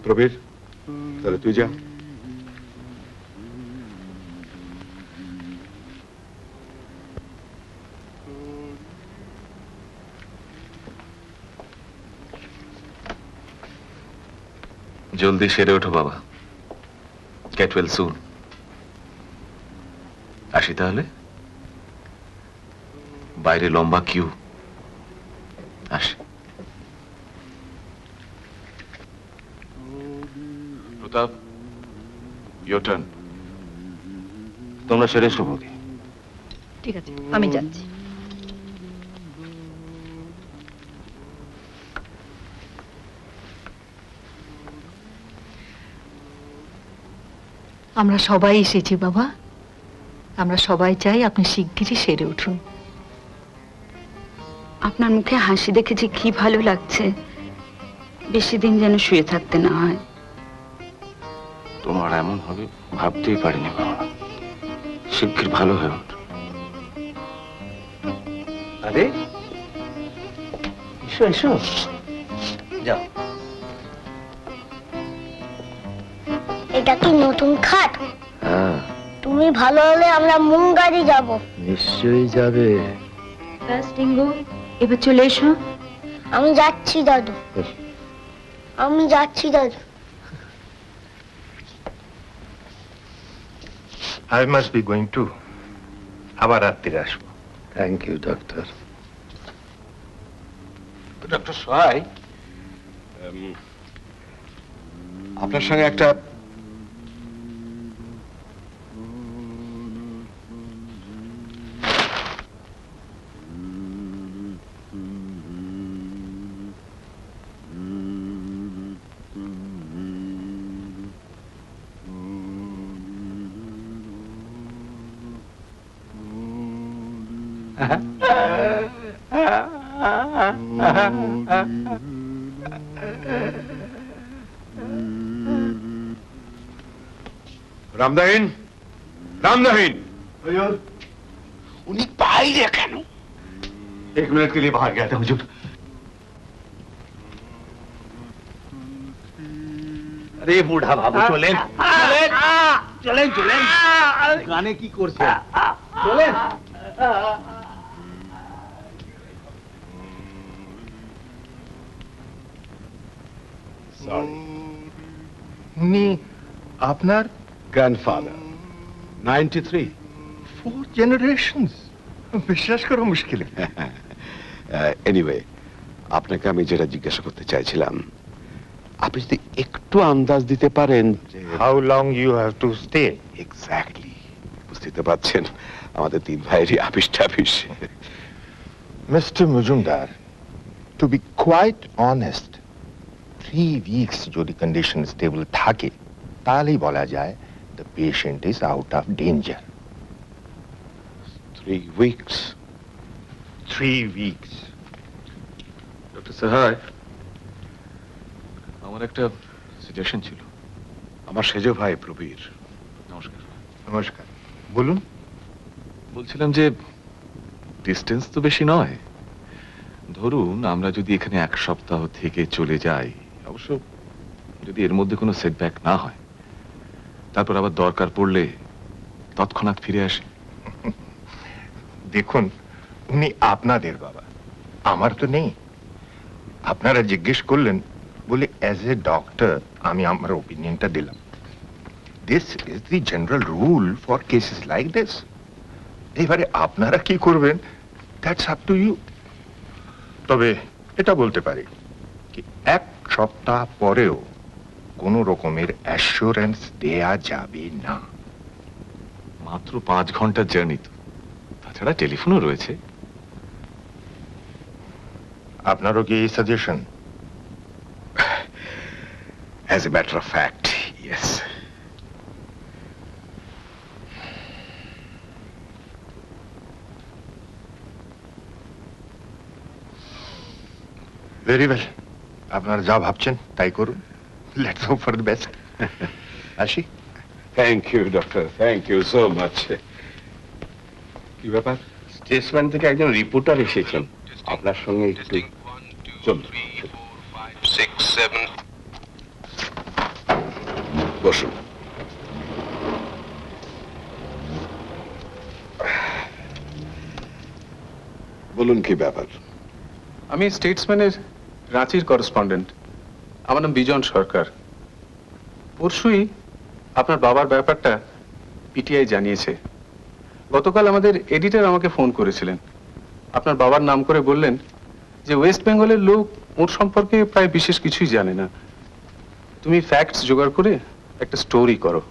S6: প্রবীর, তাহলে তুই যা।
S10: জলদি সেরে ওঠো বাবা। Get well soon. আসি তাহলে, বাইরে লম্বা কিউ। আসি। প্রতাপ, ইয়োর টার্ন।
S4: তোমরা সেরে এসো বৌদি।
S12: ঠিক আছে, আমি যাচ্ছি। আমরা সবাই এসেছি বাবা। আমরা সবাই চাই আপনি শিগগিরই সেরে উঠুন।
S9: আপনার মুখে হাসি দেখে যে কি ভালো লাগছে, বেশি দিন যেন শুয়ে থাকতে না হয়।
S4: তোমার এমন হবে ভাবতেই পারিনি বাবা। শিগগির ভালো হয়ে ওঠ। আরে এসো এসো, যাও।
S11: এটা কি নতুন খাট?
S1: হ্যাঁ,
S11: তুমি ভালো হলে আমরা মুঙ্গারি যাব।
S1: নিশ্চয়ই যাবে।
S9: এবার চলে এসো।
S11: আমি যাচ্ছি দাদু, আমি যাচ্ছি দাদু।
S8: I must be going to. আবার রাত্রিরে আসবো।
S1: Thank you doctor.
S6: Doctor Sohai, আপনার সঙ্গে একটা রামদাহিন, रामदाहिन।
S3: उन्हीं বাইরে কেন?
S8: 1 मिनट के लिए बाहर गया था हुजूर।
S4: আরে বুড়া বাবু চলেন চলেন চলেন, গানে কি করছে? চলেন।
S8: উনি আপনার
S6: গ্র্যান্ডফাদার, 93।
S8: 4 generations। বিশ্বাস করো মুশকিল।
S6: এনিওয়ে, আপনাকে আমি যেটা জিজ্ঞাসা করতে চাইছিলাম, আপনি যদি একটু আন্দাজ দিতে পারেন
S8: how long you have to stay.
S6: Exactly, বুঝতে পারছেন আমাদের 3 ভাইয়েরই আপিস টাপিস।
S8: Mister Majumdar, to be quite honest, 3 weeks যদি কন্ডিশন স্টেবল থাকে তাহলেই বলা যায় the patient is out of danger.
S6: 3 weeks?
S8: 3 weeks।
S10: Doctor Sahay, আমার একটা সাজেশন ছিল।
S6: আমার সেজ ভাই প্রবীর।
S10: নমস্কার।
S8: নমস্কার, বলুন।
S10: বলছিলাম যে ডিস্টেন্স তো বেশি নয়, ধরুন আমরা যদি এখানে 1 সপ্তাহ থেকে চলে যাই, অবশ্য যদি এর মধ্যে কোনো সেটব্যাক না হয়, তারপর আবার দরকার পড়লে তৎক্ষণাৎ ফিরে আসে।
S8: দেখুন, উনি আপনাদের বাবা, আমার তো নেই। আপনারা জিজ্ঞেস করলেন বলে অ্যাজ এ ডক্টর আমি আমার ওপিনিয়নটা দিলাম। This is the general rule for cases like this. এবারে আপনারা কি করবেন, দ্যাটস আপ টু ইউ। তবে এটা বলতে পারি কি 1 সপ্তাহ পরেও কোনো রকমের অ্যাসুরেন্স দেয়া যাবে না।
S10: মাত্র 5 ঘন্টার জার্নি তো, তাছাড়া টেলিফোনও রয়েছে।
S8: আপনারও কি এই সাজেশন?
S6: As a matter of fact, yes.
S8: Very well, আপনারা যা ভাবছেন তাই করুন। Let's hope for the best. আসি।
S6: Thank you doctor, thank you so much. কি ব্যাপার?
S4: স্টেটসম্যান থেকে একজন রিপোর্টার এসেছেন।
S6: আপনার সঙ্গে একটু চলুন। বসুন। বলুন কি ব্যাপার?
S13: আমি স্টেটসম্যানের রাঁচির করেসপন্ডেন্ট। আমার নাম বিজন সরকার। পরশুই আপনার বাবার ব্যাপারটা পিটিআই জানিয়েছে। গতকাল আমাদের এডিটর আমাকে ফোন করেছিলেন। আপনার বাবার নাম করে বললেন যে ওয়েস্ট বেঙ্গলের লোক ওর সম্পর্কে প্রায় বিশেষ কিছুই জানে না। তুমি ফ্যাক্টস জোগাড় করে একটা স্টোরি করো।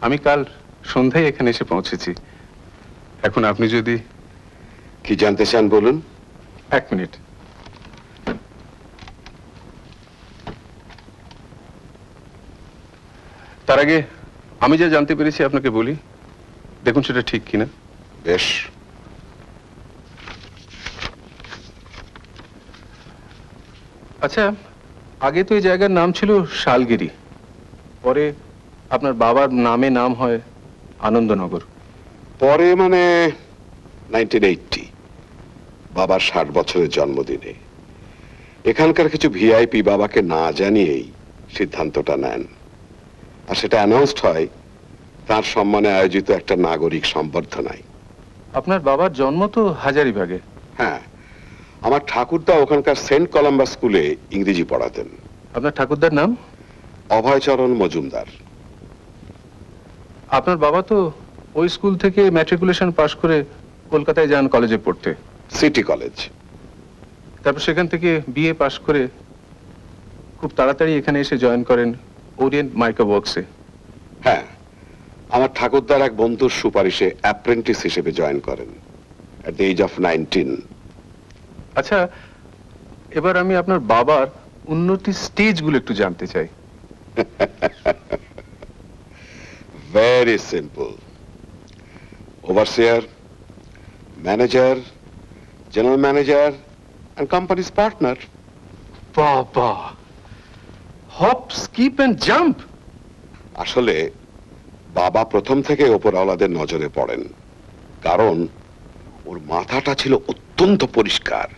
S13: আমি কাল সন্ধ্যায় এখানে এসে পৌঁছেছি। এখন আপনি যদি
S6: কি জানতে চান বলুন।
S13: এক মিনিট। তার আগে আমি যা জানতে পেরেছি আপনাকে বলি, দেখুন সেটা ঠিক কিনা।
S6: বেশ।
S13: আচ্ছা, আগে তো এই জায়গার নাম ছিল শালগিরি, পরে আপনার বাবার নামে নাম হয় আনন্দনগর।
S6: পরে মানে 1980 বাবার 60 বছরের জন্মদিনে এখানকার কিছু ভিআইপি বাবাকে না জানিয়েই সিদ্ধান্তটা নেন, আর সেটা অ্যানাউন্সড হয় তার সম্মানে আয়োজিত একটা নাগরিক সম্বর্ধনায়।
S13: আপনার বাবার জন্ম তো হাজারিবাগে।
S6: হ্যাঁ, আমার ঠাকুরদা ওখানকার সেন্ট কলাম্বাস স্কুলে ইংরেজি পড়াতেন।
S13: আপনার ঠাকুরদার নাম?
S6: অভয়চরণ মজুমদার।
S13: আপনার বাবা তো ওই স্কুল থেকে ম্যাট্রিকুলেশন পাশ করে কলকাতায় যান কলেজে পড়তে,
S6: সিটি কলেজ।
S13: তারপর সেখান থেকে বিএ পাশ করে খুব তাড়াতাড়ি এখানে এসে জয়েন করেন ওরিয়েন্ট মাইকা ওয়ার্কসে।
S6: হ্যাঁ, আমার ঠাকুরদার এক বন্ধুর সুপারিশে অ্যাপ্রেন্টিস হিসেবে জয়েন করেন এট দ্য এজ অফ 19।
S13: আচ্ছা, এবার আমি আপনার বাবার উন্নতির স্টেজগুলো একটু জানতে চাই।
S6: Very simple. Overseer, manager, general manager and company's partner.
S13: বাবা, হপ স্কিপ এন্ড জাম্প।
S6: আসলে বাবা প্রথম থেকে ওপরওয়ালাদের নজরে পড়েন, কারণ ওর মাথাটা ছিল অত্যন্ত পরিষ্কার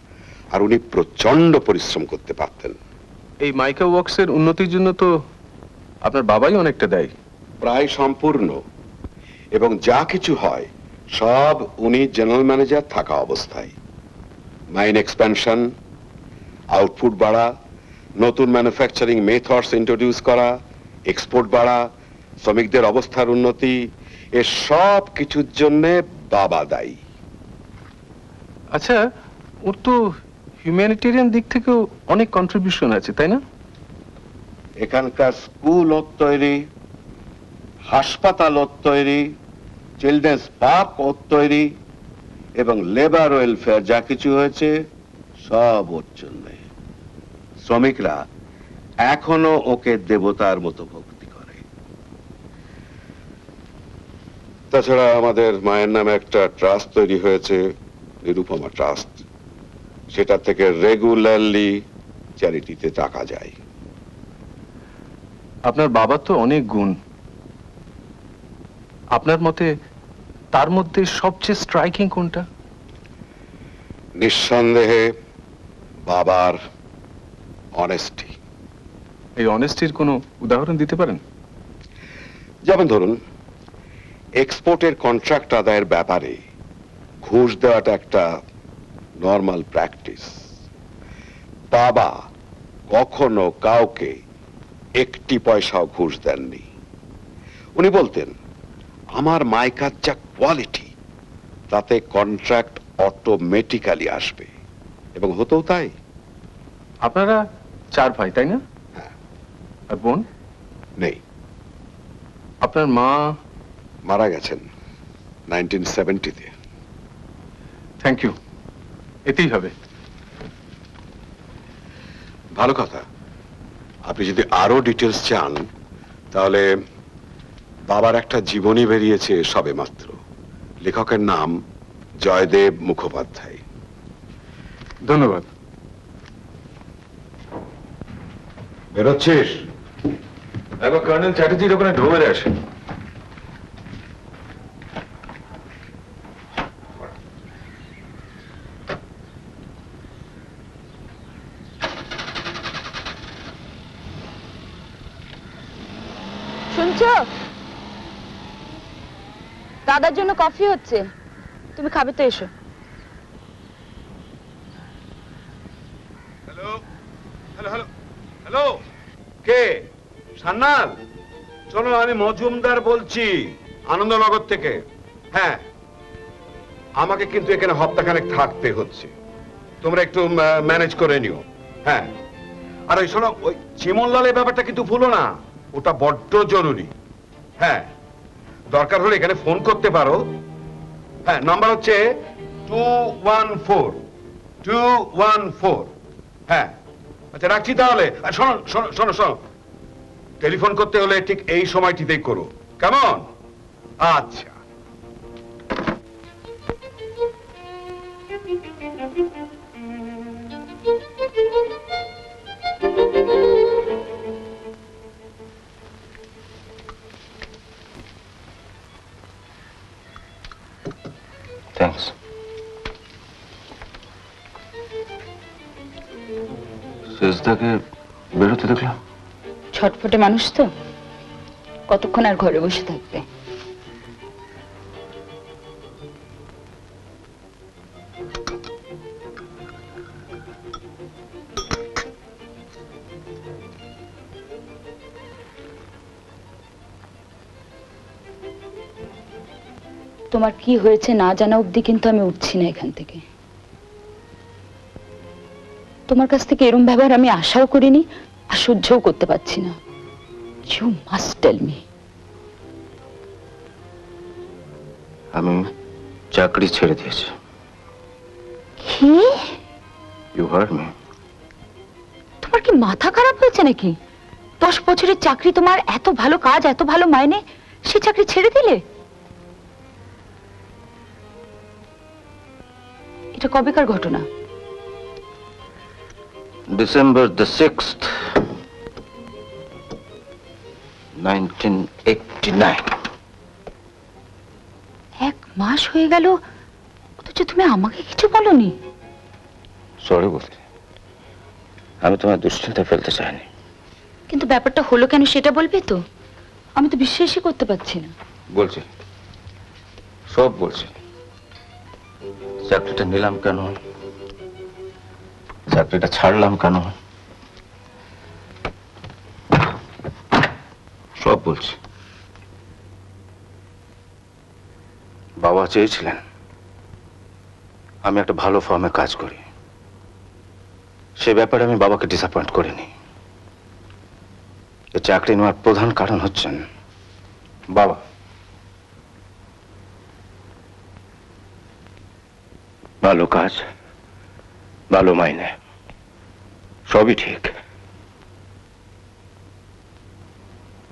S6: আর উনি প্রচন্ড পরিশ্রম করতে পারতেন।
S13: এই মাইকা ওয়ার্কসের উন্নতির জন্য তো আপনার বাবাই অনেকটা দায়ী।
S6: প্রায় সম্পূর্ণ, এবং যা কিছু হয় সব উনি জেনারেল ম্যানেজার থাকা অবস্থায়। মাইন এক্সপ্যানশন, আউটপুট বাড়া, নতুন ম্যানুফ্যাকচারিং মেথডস ইন্ট্রোডিউস করা, এক্সপোর্ট বাড়া, শ্রমিকদের অবস্থার উন্নতি, এর সব কিছুর জন্য বাবা দায়ী।
S13: আচ্ছা, ওর তো হিউম্যানিটেরিয়ান দিক থেকেও অনেক কন্ট্রিবিউশন আছে, তাই না?
S6: এখানকার স্কুল ওর তৈরি, হাসপাতাল ওর তৈরি, চিলড্রেন্স পার্ক ওর তৈরি, এবং লেবার ওয়েলফেয়ার যা কিছু হয়েছে সব ওর জন্য। শ্রমিকরা এখনো ওকে দেবতার মতো ভক্তি করে। তাছাড়া আমাদের মায়ের নামে একটা ট্রাস্ট তৈরি হয়েছে, নিরুপমা ট্রাস্ট। সেটা থেকে রেগুলারলি চ্যারিটিতে টাকা যায়।
S13: আপনার বাবার তো অনেক গুণ। আপনার মতে তার মধ্যে সবচেয়ে স্ট্রাইকিং কোনটা?
S6: নিঃসন্দেহে বাবার অনেস্টি।
S13: এই অনেস্টির কোনো উদাহরণ দিতে পারেন?
S6: যেমন ধরুন, এক্সপোর্টের কন্ট্রাক্ট আদায়ের ব্যাপারে ঘুষ দেওয়াটা একটা নর্মাল প্র্যাকটিস। বাবা কখনো কাউকে একটি পয়সাও ঘুষ দেননি। উনি বলতেন, আমার মাইকার যা কোয়ালিটি তাতে কন্ট্রাক্ট অটোমেটিক্যালি আসবে, এবং হতেও তাই।
S13: আপনারা 4 ভাই, তাই না?
S6: হ্যাঁ।
S13: আর বোন
S6: নেই।
S13: আপনার মা
S6: মারা গেছেন 1970-তে।
S13: থ্যাংক ইউ, এতেই হবে।
S6: ভালো কথা। আপনি যদি আরো ডিটেলস চান তাহলে বাবার একটা জীবনী বেরিয়েছে সবেমাত্র। লেখকের নাম জয়দেব মুখোপাধ্যায়।
S13: ধন্যবাদ।
S6: বেরোচ্ছিস?
S10: একবার কর্নেল চ্যাটার্জির ওখানে ঢোকে আসে।
S9: শুনছো? দাদার জন্য কফি হচ্ছে, তুমি খাবে তো এসো।
S6: হ্যালো হ্যালো হ্যালো হ্যালো, কে? সান্নাল, শোনো, আমি মজুমদার বলছি আনন্দনগর থেকে। হ্যাঁ, আমাকে কিন্তু এখানে হপ্তাখানেক থাকতে হচ্ছে, তোমরা একটু ম্যানেজ করে নিও। হ্যাঁ, আর ওই শোনো, ওই চিমনলালের ব্যাপারটা কিন্তু ভুলো না, ওটা বড্ড জরুরি। হ্যাঁ, দরকার হলে এখানে ফোন করতে পারো। হ্যাঁ, নাম্বার হচ্ছে 214। হ্যাঁ, আচ্ছা রাখছি তাহলে। আর শোনো শোনো শোনো শোনো, টেলিফোন করতে হলে ঠিক এই সময়টিতেই করো, কেমন? আচ্ছা।
S4: থ্যাঙ্কস।
S10: শেষদাকে বেরোতে দেখলাম।
S9: ছটফটে মানুষ তো, কতক্ষণ আর ঘরে বসে থাকবে। তোমার কি হয়েছে না জানা অবধি কিন্তু আমি উঠছি না এখান থেকে। তোমার কাছ থেকে এরম ব্যবহার আমি আশাও করিনি, আর সহ্যও করতে পারছি না। You must tell me.
S4: আমি চাকরি ছেড়ে দিয়েছি।
S9: কি?
S4: You heard me.
S9: তোমার কি মাথা খারাপ হয়েছে নাকি? 10 বছরের চাকরি, তোমার এত ভালো কাজ, এত ভালো মাইনে, সে চাকরি ছেড়ে দিলে? এটা কবেকার ঘটনা?
S4: December the 6th, 1989।
S9: 1 মাস হয়ে গেল, অথচ তুমি আমাকে কিছু বলনি।
S4: সরি বলতে, আমি তোমার দুশ্চিন্তা ফেলতে চাইনি।
S9: কিন্তু ব্যাপারটা হলো কেন সেটা বলবে তো? আমি তো বিশ্বাসই করতে পারছি না।
S4: বলছি, সব বলছি। চাকরিটা নিলাম কেন, চাকরিটা ছাড়লাম কেন, সব বলছি। বাবা চেয়েছিলেন আমি একটা ভালো ফার্মে কাজ করি, সে ব্যাপারে আমি বাবাকে ডিসঅ্যাপয়েন্ট করিনি। এই চাকরি নেওয়ার প্রধান কারণ হচ্ছেন বাবা। ভালো কাজ, ভালো মাইনে, সবই ঠিক,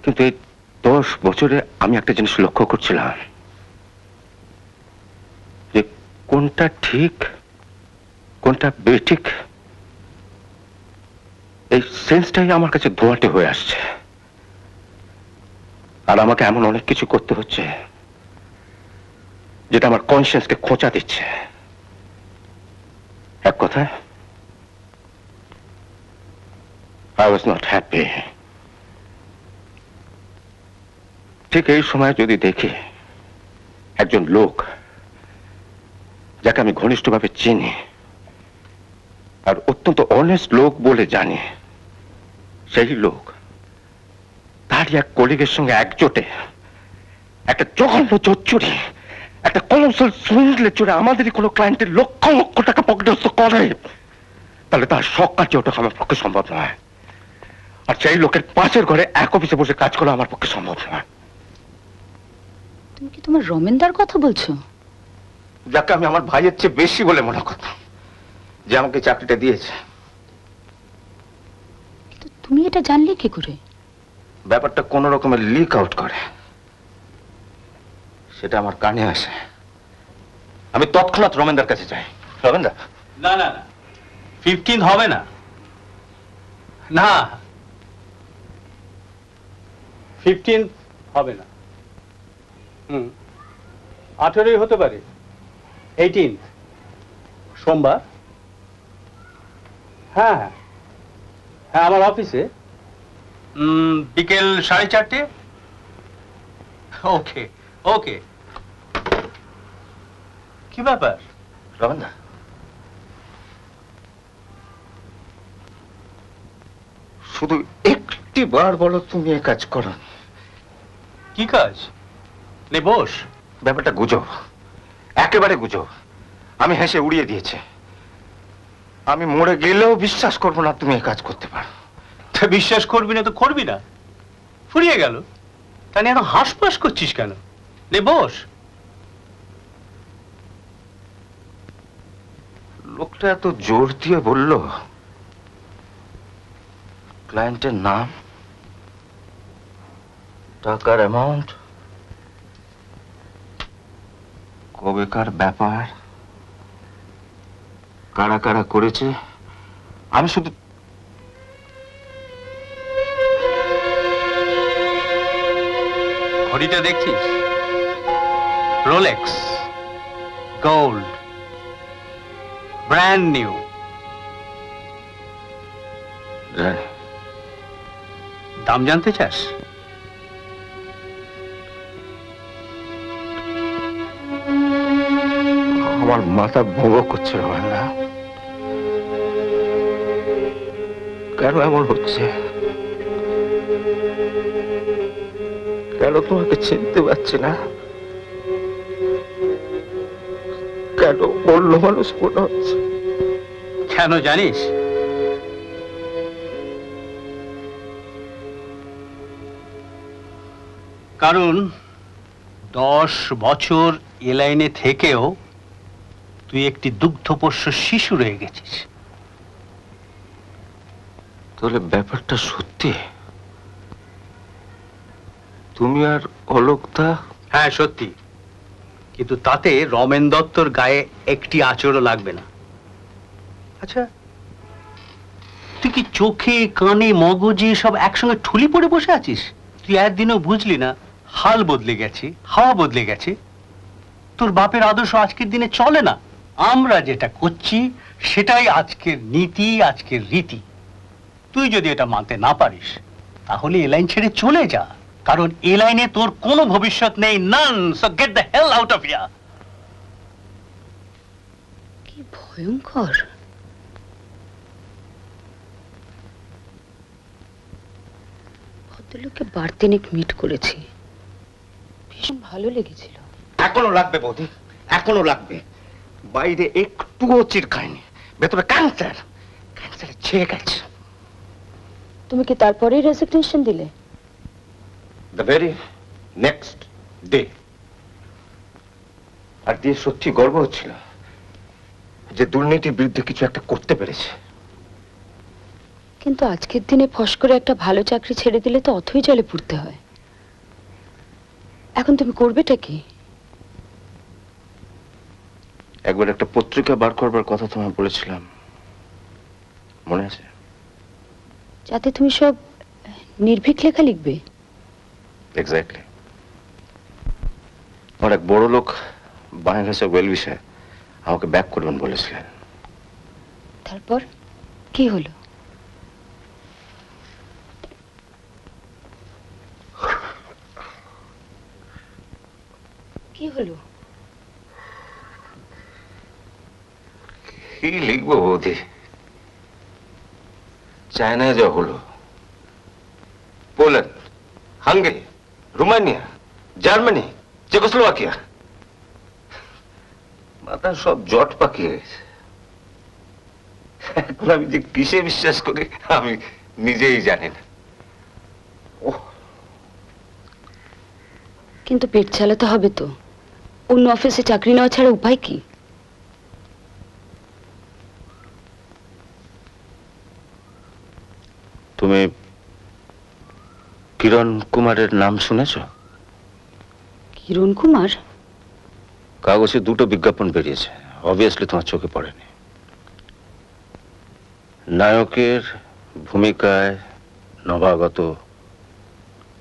S4: কিন্তু এই 10 বছরে আমি একটা জিনিস লক্ষ্য করছিলাম, যে কোনটা ঠিক কোনটা বেঠিক, এই সেন্সটাই আমার কাছে ধোঁয়াটে হয়ে আসছে। আর আমাকে এমন অনেক কিছু করতে হচ্ছে যেটা আমার কনসিয়েন্সকে খোঁচা দিচ্ছে। এক কথায়, I was not happy. ঠিক এই সময় যদি দেখি একজন লোক যাকে আমি ঘনিষ্ঠভাবে চিনি আর অত্যন্ত অনেস্ট লোক বলে জানি, সেই লোক তারই এক কলিগের সঙ্গে একজোটে একটা জঘন্য জোচ্চুরি, একটা কলমসল সুইন্ডলে চড়ে আমাদেরই কোনো ক্লায়েন্টের লক্ষ লক্ষ টাকা পকেটস্থ করে, তাহলে তার শখ কাটিয়ে ওঠা আমার পক্ষে সম্ভব নয়। আর সেই লোকের পাশের ঘরে এক অফিসে বসে কাজ করা আমার পক্ষে সম্ভব নয়।
S9: তুমি কি তোমার রমেনদার কথা বলছো?
S4: যাকে আমি আমার ভাইয়ের চেয়ে বেশি বলে মনে করতাম, যে আমাকে চাকরিটা দিয়েছে।
S9: কিন্তু তুমি এটা জানলে কি করে?
S4: ব্যাপারটা কোন রকমের লিক আউট করে, সেটা আমার কানে আসে। আমি তৎক্ষণাৎ রমেনদার কাছে যাই। রমেনদা,
S14: না না না, 15 হবে না, না 15 হবে না। 18ই হতে পারে, 18 সোমবার। হ্যাঁ হ্যাঁ, আমার অফিসে বিকেল 4:30। ওকে ওকে। কি ব্যাপার
S4: রমনদা, শুধু একটি বার বলো তুমি এ কাজ করো।
S14: কি কাজ? নে বস।
S4: ব্যাপারটা গুজব, একেবারে গুজব। আমি হেসে উড়িয়ে দিয়েছে। আমি মরে গেলেও বিশ্বাস করবো না তুমি এ কাজ করতে পারো।
S14: তা বিশ্বাস করবি না তো করবি না, ফুরিয়ে গেল। তা নিয়ে এত হাঁসফাঁস করছিস কেন? নে বস।
S4: লোকটা এত জোর দিয়ে বলল, ক্লায়েন্টের নাম, টাকার অ্যামাউন্ট, কবেকার ব্যাপার, কারা কারা করেছে। আমি শুধু
S14: ঘড়িটা দেখছিস? Rolex, gold, brand new. দাম জানতে চাস?
S4: আমার মাথা ভোগ করছে রমনদা। কেন এমন হচ্ছে? কেন তোমাকে চিনতে পারছি না? কেন অন্য মানুষ মনে হচ্ছে?
S14: কেন জানিস? কারণ 10 বছর এ লাইনে থেকেও তুই একটি দুগ্ধপোষ্য শিশু রয়ে গেছিস।
S4: তাহলে ব্যাপারটা সত্যি? তুমি আর অলোকদা?
S14: হ্যাঁ সত্যি, কিন্তু তাতে রমেন দত্তর গায়ে একটি আঁচড়ও লাগবে না। আচ্ছা, তুই কি চোখে কানে মগজে সব একসঙ্গে ঠুলি পড়ে বসে আছিস? তুই একদিনও বুঝলি না হাল বদলে গেছে, হাওয়া বদলে গেছে। তোর বাপের আদর্শ আজকের দিনে চলে না। আমরা যেটা করছি সেটাই আজকের নীতি, আজকের রীতি। তুই যদি এটা মানতে না পারিস তাহলে এ লাইন ছেড়ে চলে যা, কারণ এ লাইনে তোর কোনো ভবিষ্যৎ নেই। None. So get the hell out of here.
S9: কি ভয়ঙ্কর। ভদ্রলোককে বার্তিনিক মিট করেছি, ভীষণ ভালো লেগেছিল।
S4: এখনো লাগবে বৌদি, এখনো লাগবে। বাইরে একটুও চিরকায়নি, ভেতরে ক্যান্সার, ক্যান্সারে ছেয়ে গেছে।
S9: তুমি কি তারপরেই রেজিগনেশন দিলে?
S4: The very next day. আর দিয়ে সত্যি গর্ব হচ্ছিল যে দুর্নীতির বিরুদ্ধে কিছু একটা করতে পেরেছে।
S9: কিন্তু আজকের দিনে ফস করে একটা ভালো চাকরি ছেড়ে দিলে তো অথই জলে পুড়তে হয়। এখন তুমি করবেটা কি?
S4: একবার একটা পত্রিকা বার করবার কথা তোমায় বলেছিলাম, মনে আছে?
S9: যাতে তুমি সব নির্ভীক লেখা লিখবে।
S4: এক্স্যাক্টলি। আমার এক বড় লোক বাংলাদেশের ওয়েল বিষয়ে আমাকে ব্যাক করবেন বলেছিলেন।
S9: তারপর কি হলো? কি হলো?
S4: কি লিখবো বৌদি? চায়নায় যা হলো, Poland, Hungary, Romania, Germany, Czechoslovakia, মাথা সব জট পাকিয়ে গেছে। এখন আমি যে কিসে বিশ্বাস করি আমি নিজেই জানি না।
S9: কিন্তু পেট চালাতে হবে তো, অন্য অফিসে চাকরি নেওয়া ছাড়া উপায় কি?
S4: তুমি কিরণ কুমারের নাম শুনেছ?
S9: কিরণ কুমার?
S4: কাগজে দুটো বিজ্ঞাপন বেরিয়েছে, অবভিয়াসলি তোমার চোখে পড়েনি। নায়কের ভূমিকায় নবাগত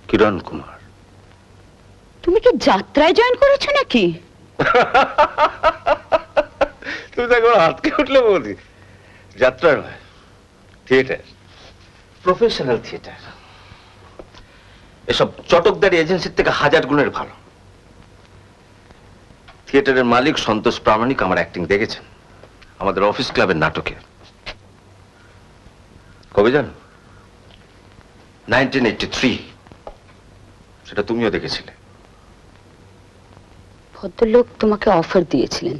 S4: কিরণ কুমার।
S9: তুমি কি যাত্রায় জয়েন করেছো নাকি?
S4: তুমি তো একবার হাতকে উঠলে বলি। যাত্রা নয়, থিয়েটার, প্রফেশনাল থিয়েটার। এসব চটকদারি এজেন্সির থেকে হাজার গুণের ভালো। থিয়েটারের মালিক সন্তোষ প্রামাণিক আমার অ্যাক্টিং দেখেছেন আমাদের অফিস ক্লাবের নাটকে। কবে জান? 1983। সেটা তুমিও দেখেছিলে।
S9: ভদ্রলোক তোমাকে অফার দিয়েছিলেন,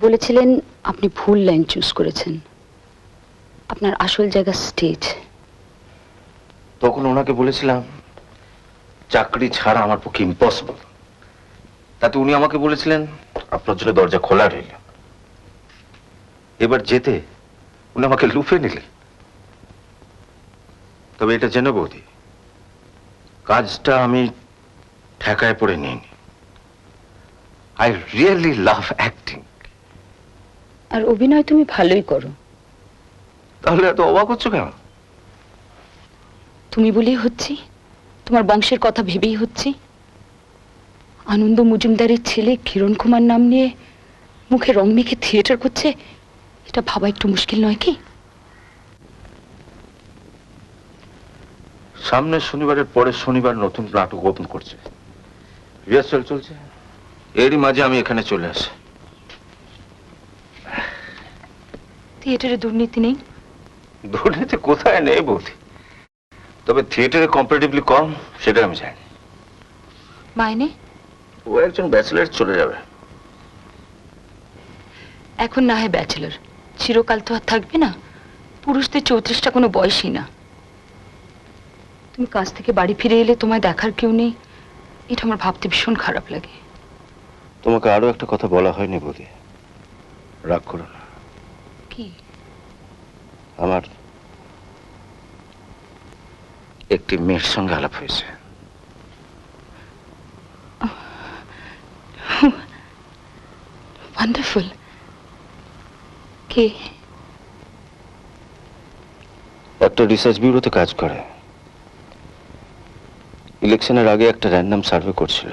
S9: বলেছিলেন আপনি ভুল লাইন চুজ করেছেন, আপনার আসল জায়গা স্টেজ।
S4: তখন ওনাকে বলেছিলাম চাকরি ছাড়া আমার পক্ষে ইম্পসিবল। তাতে উনি আমাকে বলেছিলেন আপনার জন্য দরজা খোলা রইল। এবার যেতে উনি আমাকে লুফে নিলেন। তবে এটা জেনে বৌদি, কাজটা আমি ঠেকায় পড়ে নিইনি। I really love acting.
S9: আর অভিনয় তুমি ভালোই করো।
S4: তাহলে এত অবাক হচ্ছ কেন?
S9: তুমি বলেই হচ্ছি, তোমার বংশের কথা ভেবেই হচ্ছি। আনন্দ মজুমদারের ছেলে কিরণ কুমার নাম নিয়ে মুখে রং মেখে থিয়েটার করছে, এটা ভাবা একটু মুশকিল নয় কি?
S4: সামনের শনিবারের পরের শনিবার নতুন নাটক ওপেন করছে, রিহার্সাল চলছে। এরই মাঝে আমি এখানে চলে আসি।
S9: থিয়েটারে দুর্নীতি নেই?
S4: দুর্নীতি কোথায় নেই বৌদি, তবে থিয়েটারে কম্পারেটিভলি কম, সেটা আমি জানি।
S9: মাইনে?
S4: ও একজন ব্যাচেলার চলে যাবে।
S9: এখন না হয় ব্যাচেলর, চিরকাল তো আর থাকবে না। পুরুষদের 34টা কোনো বয়সই না। তুমি কাজ থেকে বাড়ি ফিরে এলে তোমায় দেখার কেউ নেই, এটা আমার ভাবতে ভীষণ খারাপ লাগে।
S4: তোমাকে আরো একটা কথা বলা হয়নি বৌদি, রাগ করো না।
S9: কি?
S4: আমার একটি মেয়ের সঙ্গে আলাপ হয়েছে।
S9: ওয়ান্ডারফুল। কে?
S4: একটা রিসার্চ ব্যুরোতে কাজ করে। ইলেকশনের আগে একটা র্যান্ডম সার্ভে করছিল,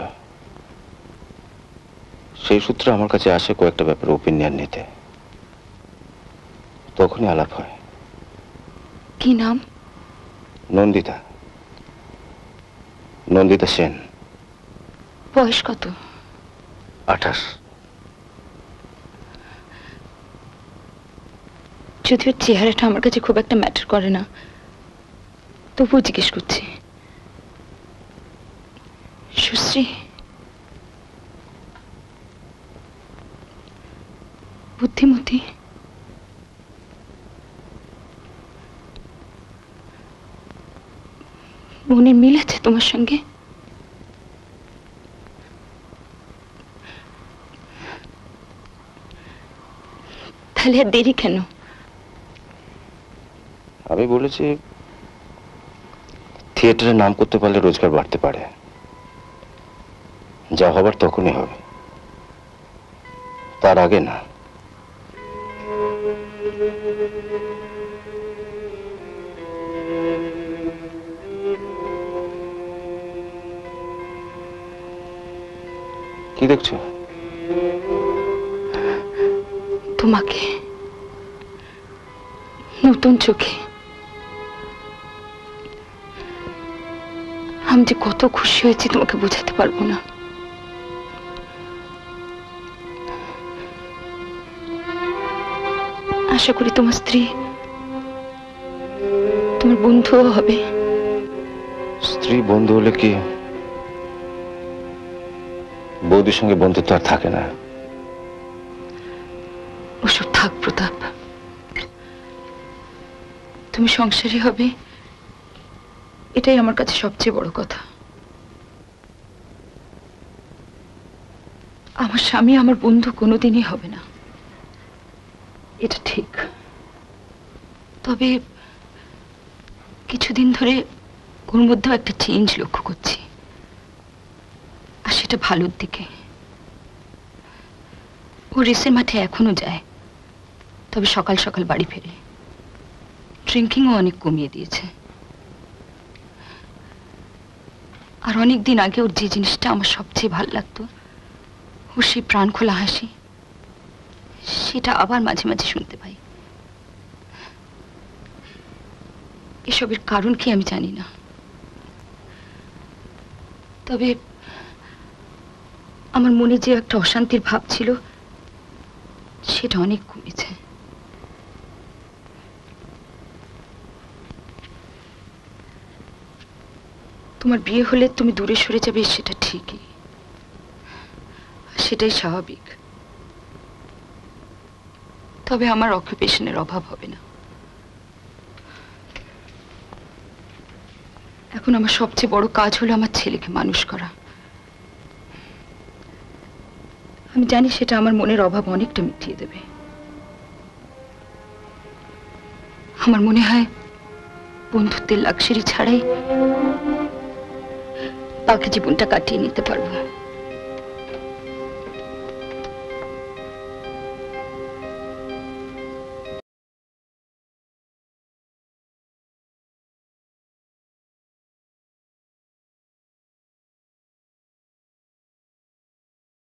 S4: সেই সূত্রে আমার কাছে আসে কয়েকটা ব্যাপারে ওপিনিয়ন নিতে। তখনই আলাপ হয়।
S9: কি নাম?
S4: নন্দিতা, নন্দিতা সেন।
S9: বয়স কত?
S4: 28।
S9: যদিও চেহারাটা আমার কাছে খুব একটা ম্যাটার করে না, তবুও জিজ্ঞেস করছি। সুশ্রী? বুদ্ধিমতী? মনের মিল আছে তোমার সঙ্গে? তাহলে আর দেরি কেন?
S4: আমি বলেছি থিয়েটারে নাম করতে পারলে রোজগার বাড়তে পারে, যা হবার তখনই হবে, তার আগে না। কি দেখছো?
S9: তোমাকে নতুন চোখে। আমি যে কত খুশি হয়েছি তোমাকে বোঝাতে পারবো না। আশা করি তোমার স্ত্রী তোমার বন্ধুও হবে।
S4: স্ত্রী বন্ধু হলে কি বৌদির সঙ্গে বন্ধুত্ব আর থাকে না?
S9: ওসব থাক প্রতাপ, তুমি সংসারী হবে, এটাই আমার কাছে সবচেয়ে বড় কথা। আমার স্বামী আমার বন্ধু কোনোদিনই হবে না, এটা ঠিক। তবে কিছুদিন ধরে ওর মধ্যেও একটা চেঞ্জ লক্ষ্য করছি, আর সেটা ভালোর দিকে। ও রেসের মাঠে এখনো যায়, তবে সকাল সকাল বাড়ি ফেরে। ড্রিঙ্কিংও অনেক কমিয়ে দিয়েছে। আর অনেক দিন আগে ওর যে জিনিসটা আমার সবচেয়ে ভালো লাগতো, ও সেই প্রাণ খোলা হাসি, সেটা আবার মাঝে মাঝে শুনতে পাই। এসবের কারণ কি আমি জানি না, তবে আমার মনে যে একটা অশান্তির ভাব ছিল সেটা অনেক কমেছে। তোমার বিয়ে হলে তুমি দূরে সরে যাবে সেটা ঠিকই, সেটাই স্বাভাবিক। তবে আমার অকুপেশনের অভাব হবে না। এখন আমার সবচেয়ে বড় কাজ হলো আমার ছেলেকে মানুষ করা। আমি জানি সেটা আমার মনের অভাব অনেকটা মিটিয়ে দেবে। আমার মনে হয় বন্ধুত্বের লাক্সারি ছাড়াই বাকি জীবনটা কাটিয়ে নিতে পারবো।